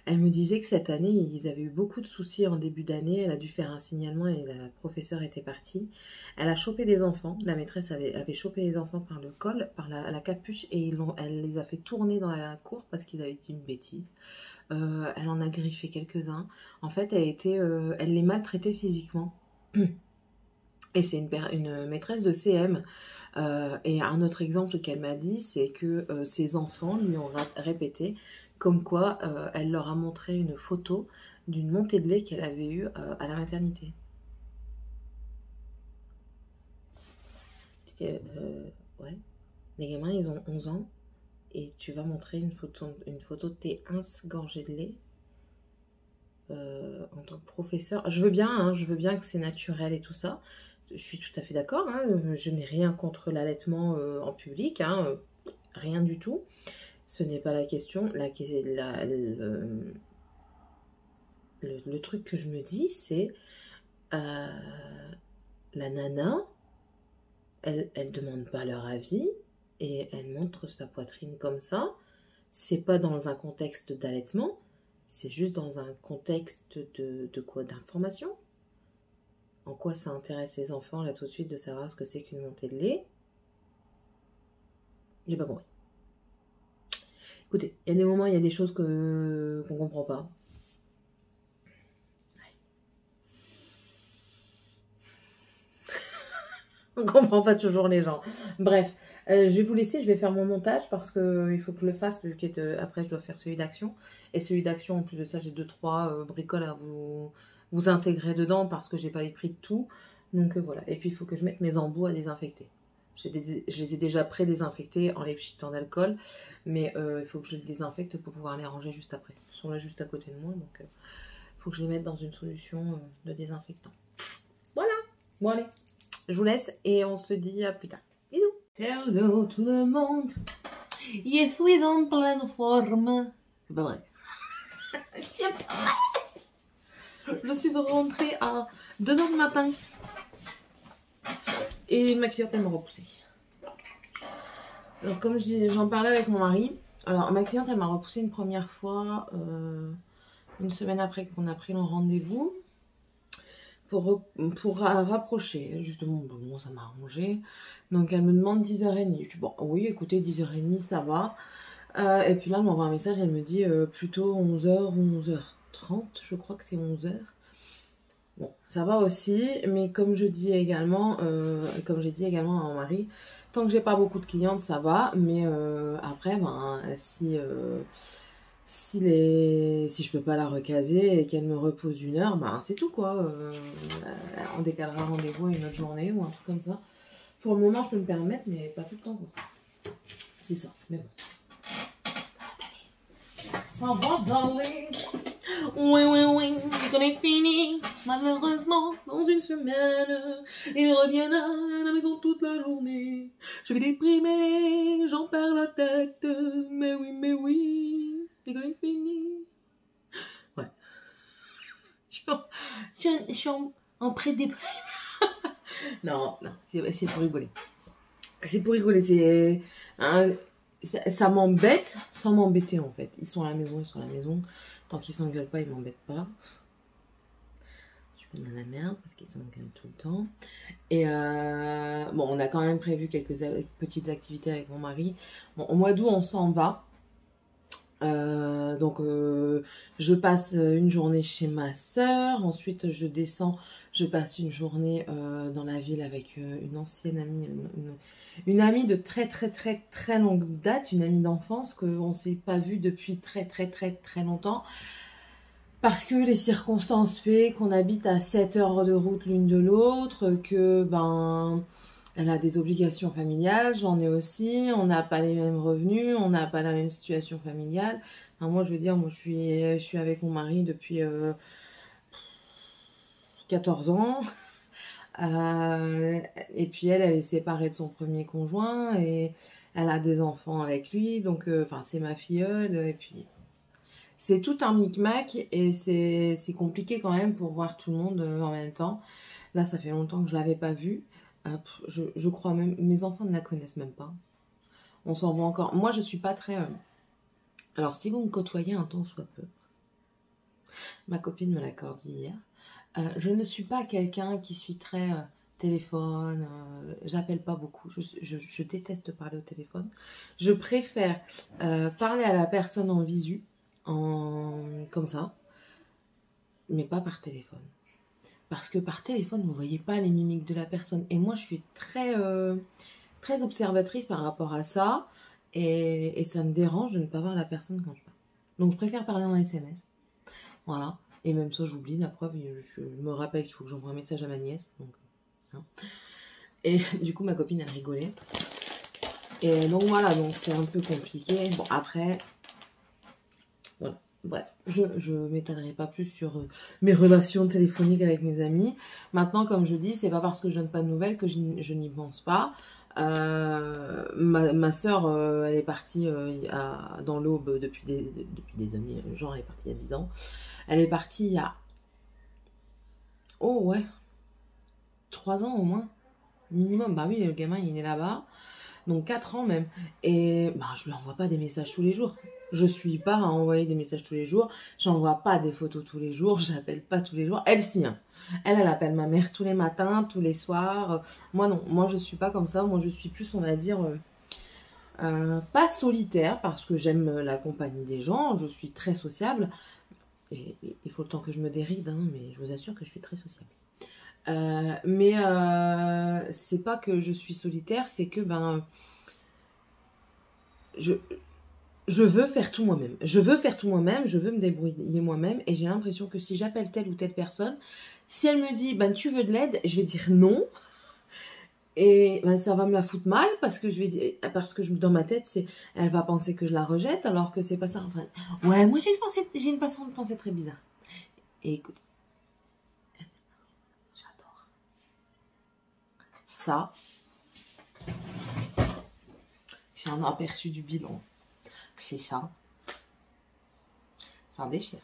elle me disait que cette année ils avaient eu beaucoup de soucis en début d'année. Elle a dû faire un signalement et la professeure était partie. Elle a chopé des enfants, la maîtresse avait chopé les enfants par le col, par la capuche, et elle les a fait tourner dans la cour parce qu'ils avaient dit une bêtise. Elle en a griffé quelques-uns. En fait, elle les maltraitait physiquement. Et c'est une maîtresse de CM. Et un autre exemple qu'elle m'a dit, c'est que ses enfants lui ont répété comme quoi elle leur a montré une photo d'une montée de lait qu'elle avait eue à la maternité. dis, ouais, les gamins, ils ont 11 ans et tu vas montrer une photo de tes 1 gorgées de lait en tant que professeur. Je veux bien, hein, je veux bien que c'est naturel et tout ça. Je suis tout à fait d'accord, hein, je n'ai rien contre l'allaitement en public, hein, rien du tout. Ce n'est pas la question. Le truc que je me dis, c'est la nana, elle demande pas leur avis et elle montre sa poitrine comme ça. C'est pas dans un contexte d'allaitement, c'est juste dans un contexte de quoi? D'information. En quoi ça intéresse les enfants, là, tout de suite, de savoir ce que c'est qu'une montée de lait? J'ai pas compris. Écoutez, il y a des moments, il y a des choses qu'on comprend pas. On comprend pas toujours les gens. Bref, je vais vous laisser, je vais faire mon montage parce que il faut que je le fasse, vu qu'après je dois faire celui d'action. Et celui d'action, en plus de ça, j'ai 2-3 bricoles à vous intégrer dedans parce que j'ai pas les prix de tout. Donc voilà. Et puis il faut que je mette mes embouts à désinfecter. Je les ai déjà pré-désinfectés en les pchitant d'alcool, mais il faut que je les désinfecte pour pouvoir les ranger juste après. Ils sont là juste à côté de moi, donc il faut que je les mette dans une solution de désinfectant. Voilà. Bon allez. Je vous laisse et on se dit à plus tard. Bisous. Hello tout le monde. Je suis en pleine forme. C'est pas vrai. C'est pas vrai. Je suis rentrée à 2 h du matin. Et ma cliente elle m'a repoussée. Alors comme j'en parlais avec mon mari. Alors ma cliente elle m'a repoussée une première fois. Une semaine après qu'on a pris le rendez-vous. Pour rapprocher, justement, bon, ça m'a arrangé. Donc elle me demande 10h30. Je dis bon, oui, écoutez, 10h30, ça va. Et puis là, elle m'envoie un message, elle me dit plutôt 11h ou 11h30, je crois que c'est 11h. Bon, ça va aussi, mais comme je dis également, comme j'ai dit également à mon mari, tant que j'ai pas beaucoup de clientes, ça va. Mais après, ben, si je peux pas la recaser et qu'elle me repose d'1 heure, ben c'est tout quoi. On décalera rendez-vous à une autre journée ou un truc comme ça. Pour le moment, je peux me permettre, mais pas tout le temps quoi. C'est ça, mais bon. Ça va d'aller. Oui, oui, oui, qu'on est fini. Malheureusement, dans une semaine, il revient à la maison toute la journée. Je vais déprimer, j'en perds la tête. Mais oui, c'est qu'on est fini. Ouais. Je suis en pré-déprime. Non, c'est pour rigoler. C'est pour rigoler, c'est... Hein, ça m'embête sans m'embêter en fait. Ils sont à la maison, Tant qu'ils s'engueulent pas, ils m'embêtent pas. Je suis pas dans la merde parce qu'ils s'engueulent tout le temps. Et bon, on a quand même prévu quelques petites activités avec mon mari. Bon, au mois d'août, on s'en va. Donc je passe une journée chez ma soeur, ensuite je descends, je passe une journée dans la ville avec une ancienne amie, une amie de très longue date, une amie d'enfance qu'on ne s'est pas vue depuis très longtemps, parce que les circonstances fait qu'on habite à 7 heures de route l'une de l'autre, que ben... Elle a des obligations familiales, j'en ai aussi, on n'a pas les mêmes revenus, on n'a pas la même situation familiale. Enfin, moi, je veux dire, moi, je suis avec mon mari depuis 14 ans. Et puis elle est séparée de son premier conjoint et elle a des enfants avec lui. Donc, enfin, c'est ma filleule. Et puis, c'est tout un micmac et c'est compliqué quand même pour voir tout le monde en même temps. Là, ça fait longtemps que je ne l'avais pas vue. Je crois même, mes enfants ne la connaissent même pas. On s'en voit encore. Moi, je suis pas très... Alors, si vous me côtoyez un temps soit peu, ma copine me l'accorde hier, je ne suis pas quelqu'un qui suis très téléphone, j'appelle pas beaucoup, je déteste parler au téléphone. Je préfère parler à la personne en visu, comme ça, mais pas par téléphone. Parce que par téléphone, vous ne voyez pas les mimiques de la personne. Et moi, je suis très observatrice par rapport à ça. Et ça me dérange de ne pas voir la personne quand je parle. Donc, je préfère parler en SMS. Voilà. Et même ça, j'oublie. La preuve, je me rappelle qu'il faut que j'envoie un message à ma nièce. Donc, hein. Et du coup, ma copine, elle rigolait. Et donc voilà, donc c'est un peu compliqué. Bon, après, voilà. Bref, je m'étalerai pas plus sur mes relations téléphoniques avec mes amis. Maintenant, comme je dis, c'est pas parce que je donne pas de nouvelles que je n'y pense pas. Ma soeur, elle est partie dans l'Aube depuis des années. Genre, elle est partie il y a 10 ans. Elle est partie il y a... Oh ouais, 3 ans au moins. Minimum. Bah oui, le gamin, il est là-bas. Donc 4 ans même. Et bah, je lui envoie pas des messages tous les jours. Je suis pas à envoyer des messages tous les jours. J'envoie pas des photos tous les jours. J'appelle pas tous les jours. Elle, si. Hein. Elle appelle ma mère tous les matins, tous les soirs. Moi, non. Moi, je suis pas comme ça. Moi, je suis plus, on va dire, pas solitaire parce que j'aime la compagnie des gens. Je suis très sociable. Il faut le temps que je me déride, hein, mais je vous assure que je suis très sociable. C'est pas que je suis solitaire, c'est que ben je veux faire tout moi-même. Je veux faire tout moi-même, je veux me débrouiller moi-même et j'ai l'impression que si j'appelle telle ou telle personne, si elle me dit ben tu veux de l'aide, je vais dire non. Et ben, ça va me la foutre mal parce que dans ma tête, elle va penser que je la rejette alors que c'est pas ça. Enfin, ouais, moi j'ai une façon de penser très bizarre. Et écoute, ça, j'ai un aperçu du bilan. C'est ça. Ça déchire.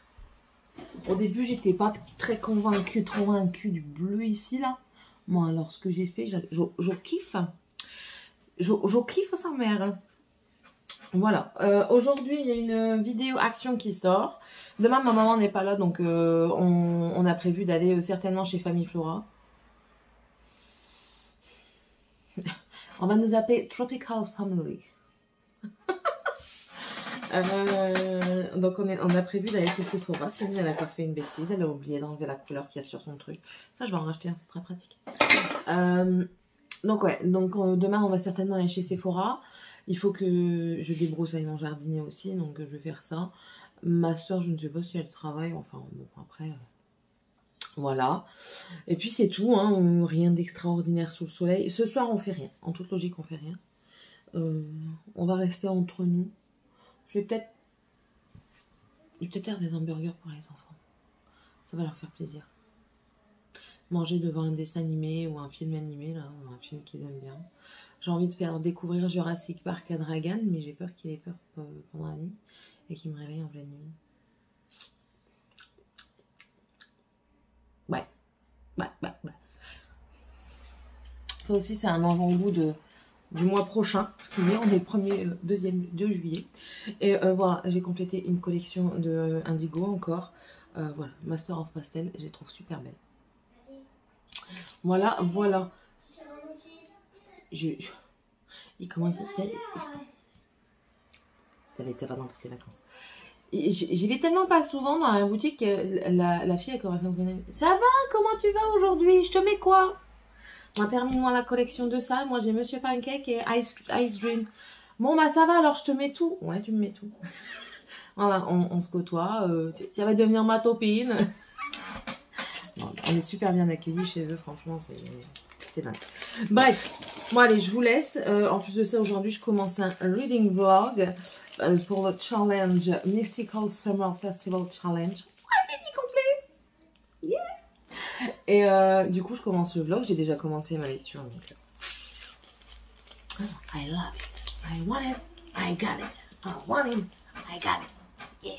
Au début, j'étais pas très trop convaincue du bleu ici, là. Moi, alors, ce que j'ai fait, je kiffe. Je kiffe sa mère. Voilà. Aujourd'hui, il y a une vidéo action qui sort. Demain, ma maman n'est pas là, donc on a prévu d'aller certainement chez Famille Flora. On va nous appeler Tropical Family. Donc on a prévu d'aller chez Sephora. Céline, elle a pas fait une bêtise. Elle a oublié d'enlever la couleur qu'il y a sur son truc. Ça, je vais en racheter un, c'est très pratique. Donc ouais, demain on va certainement aller chez Sephora. Il faut que je débroussaille mon jardinier aussi, donc je vais faire ça. Ma soeur, je ne sais pas si elle travaille. Enfin bon, après... Voilà. Et puis c'est tout, hein, rien d'extraordinaire sous le soleil. Ce soir on fait rien, en toute logique on fait rien. On va rester entre nous. Je vais peut-être faire des hamburgers pour les enfants. Ça va leur faire plaisir. Manger devant un dessin animé ou un film animé, là, ou un film qu'ils aiment bien. J'ai envie de faire découvrir Jurassic Park à Dragan, mais j'ai peur qu'il ait peur pendant la nuit et qu'il me réveille en pleine nuit. Ouais. Ça aussi, c'est un avant-goût du mois prochain. Parce qu'on est le 2 juillet. Et voilà, j'ai complété une collection de Indigo encore. Voilà, Master of Pastel, je les trouve super belles. Voilà. Il commence à... Elle était pas dans toutes les vacances. J'y vais tellement pas souvent dans la boutique que la fille elle commence à me connaître. Ça va, comment tu vas aujourd'hui? Je te mets quoi? Moi, termine-moi la collection de ça. Moi, j'ai Monsieur Pancake et Ice Dream. Bon, bah ça va, alors je te mets tout. Ouais, tu me mets tout. Voilà, on se côtoie. Tu vas devenir ma copine. Bon, on est super bien accueillis chez eux, franchement, c'est dingue. Bref, bon allez, je vous laisse. En plus de ça, aujourd'hui, je commence un reading vlog pour le challenge Mystical Summer Festival Challenge. Ouais, je l'ai dit complet. Yeah. Et du coup, je commence le vlog. J'ai déjà commencé ma lecture. Donc... I love it. I want it. I got it. I want it. I got it. Yeah.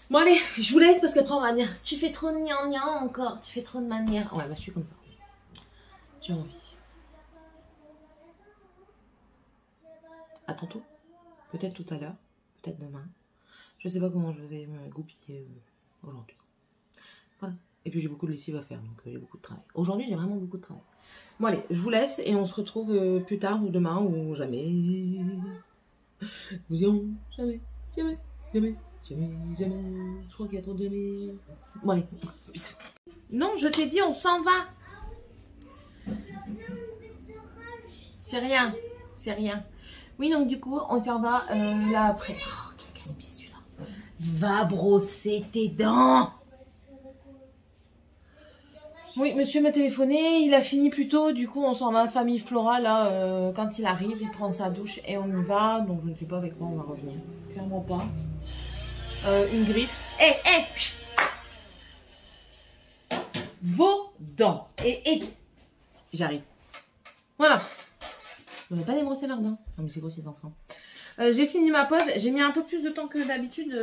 Bon allez, je vous laisse parce qu'après on va dire tu fais trop de gnangnan encore, tu fais trop de manières. Ouais, bah je suis comme ça. J'ai envie. À tantôt. Peut-être tout à l'heure, peut-être demain. Je sais pas comment je vais me goupiller aujourd'hui. Voilà. Et puis j'ai beaucoup de lessive à faire, donc j'ai beaucoup de travail. Aujourd'hui, j'ai vraiment beaucoup de travail. Bon allez, je vous laisse et on se retrouve plus tard ou demain ou jamais. Nous irons jamais. Je crois qu'il y a trop de jamais. Bon allez, bisous. Non, je t'ai dit, on s'en va. C'est rien. Oui, donc du coup, on s'en va là après. Oh, quel casse-pied celui-là. Va brosser tes dents. Oui, monsieur m'a téléphoné, il a fini plus tôt, du coup on s'en va à famille Flora, là, quand il arrive, il prend sa douche et on y va, donc je ne sais pas avec quoi on va revenir, clairement pas. Une griffe. Vos dents et j'arrive. Voilà. On n'a pas débrossé leurs dents. Non mais c'est quoi ces enfants. J'ai fini ma pause, j'ai mis un peu plus de temps que d'habitude,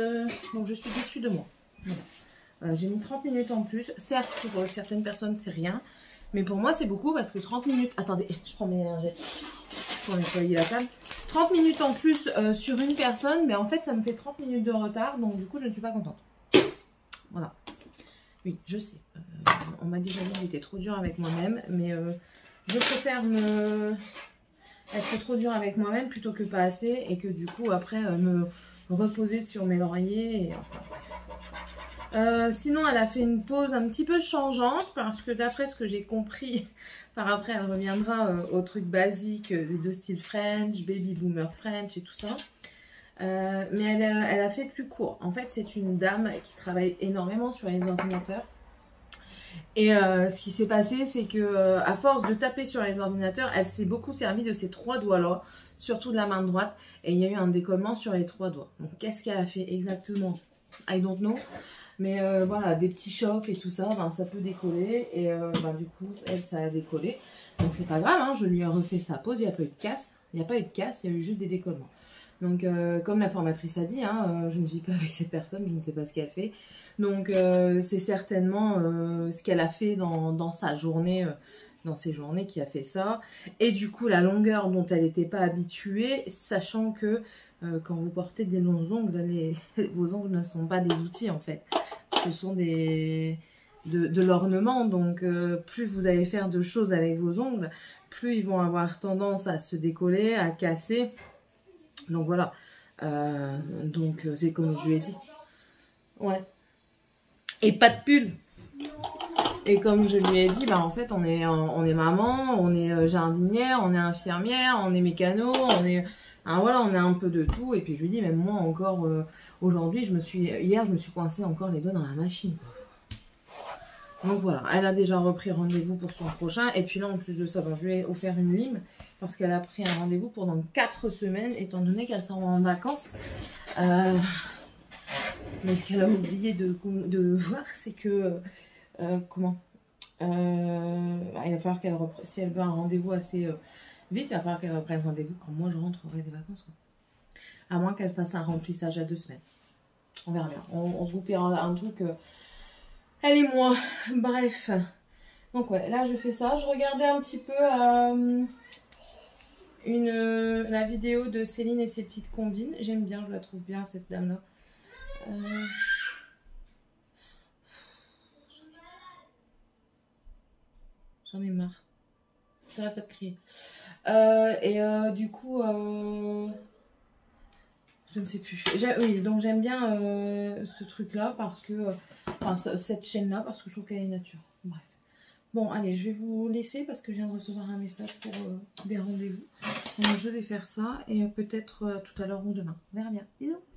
donc je suis déçue de moi. Voilà. J'ai mis 30 minutes en plus. Certes, pour certaines personnes, c'est rien. Mais pour moi, c'est beaucoup parce que 30 minutes... Attendez, je prends mes lingettes pour nettoyer la table. 30 minutes en plus sur une personne, mais en fait, ça me fait 30 minutes de retard. Donc, du coup, je ne suis pas contente. Voilà. Oui, je sais. On m'a déjà dit que j'étais trop dure avec moi-même. Mais je préfère être trop dure avec moi-même plutôt que pas assez. Et que du coup, après, me reposer sur mes lauriers. Et, enfin, sinon, elle a fait une pause un petit peu changeante parce que d'après ce que j'ai compris, par après, elle reviendra au truc basique de style French, baby boomer French et tout ça. Mais elle a fait plus court. En fait, c'est une dame qui travaille énormément sur les ordinateurs. Et ce qui s'est passé, c'est que à force de taper sur les ordinateurs, elle s'est beaucoup servie de ses 3 doigts-là, surtout de la main droite. Et il y a eu un décollement sur les 3 doigts. Donc, qu'est-ce qu'elle a fait exactement? I don't know. Mais voilà, des petits chocs et tout ça, ben, ça peut décoller. Et ben, du coup, elle, ça a décollé. Donc c'est pas grave, hein, je lui ai refait sa pause, il n'y a pas eu de casse. Il n'y a pas eu de casse, il y a eu juste des décollements. Donc comme la formatrice a dit, hein, je ne vis pas avec cette personne, je ne sais pas ce qu'elle fait. Donc c'est certainement ce qu'elle a fait dans sa journée, dans ses journées qui a fait ça. Et du coup, la longueur dont elle n'était pas habituée, sachant que quand vous portez des longs ongles, vos ongles ne sont pas des outils en fait. Ce sont de l'ornement, donc plus vous allez faire de choses avec vos ongles, plus ils vont avoir tendance à se décoller, à casser. Donc voilà, donc c'est comme je lui ai dit. Ouais. Et pas de pull. Et comme je lui ai dit, bah en fait on est maman, on est jardinière, on est infirmière, on est mécano, on est... Hein, voilà, on a un peu de tout. Et puis je lui dis, même moi encore, aujourd'hui, hier je me suis coincée encore les doigts dans la machine. Donc voilà, elle a déjà repris rendez-vous pour son prochain. Et puis là, en plus de ça, bon, je lui ai offert une lime parce qu'elle a pris un rendez-vous pendant 4 semaines, étant donné qu'elle s'en va en vacances. Mais ce qu'elle a oublié de voir, c'est que... il va falloir qu'elle reprenne, si elle veut un rendez-vous assez... vite, il va falloir qu'elle reprenne rendez-vous quand moi je rentrerai des vacances. Quoi. À moins qu'elle fasse un remplissage à 2 semaines. On verra bien. On se groupera un truc. Elle et moi. Bref. Donc ouais, là je fais ça. Je regardais un petit peu la vidéo de Céline et ses petites combines. J'aime bien, je la trouve bien cette dame-là. J'en ai marre. J'arrête pas de crier. Du coup, je ne sais plus. Oui, donc j'aime bien ce truc-là parce que, cette chaîne-là, parce que je trouve qu'elle est nature. Bref. Bon, allez, je vais vous laisser parce que je viens de recevoir un message pour des rendez-vous. Donc je vais faire ça et peut-être tout à l'heure ou demain. On verra bien. Bisous.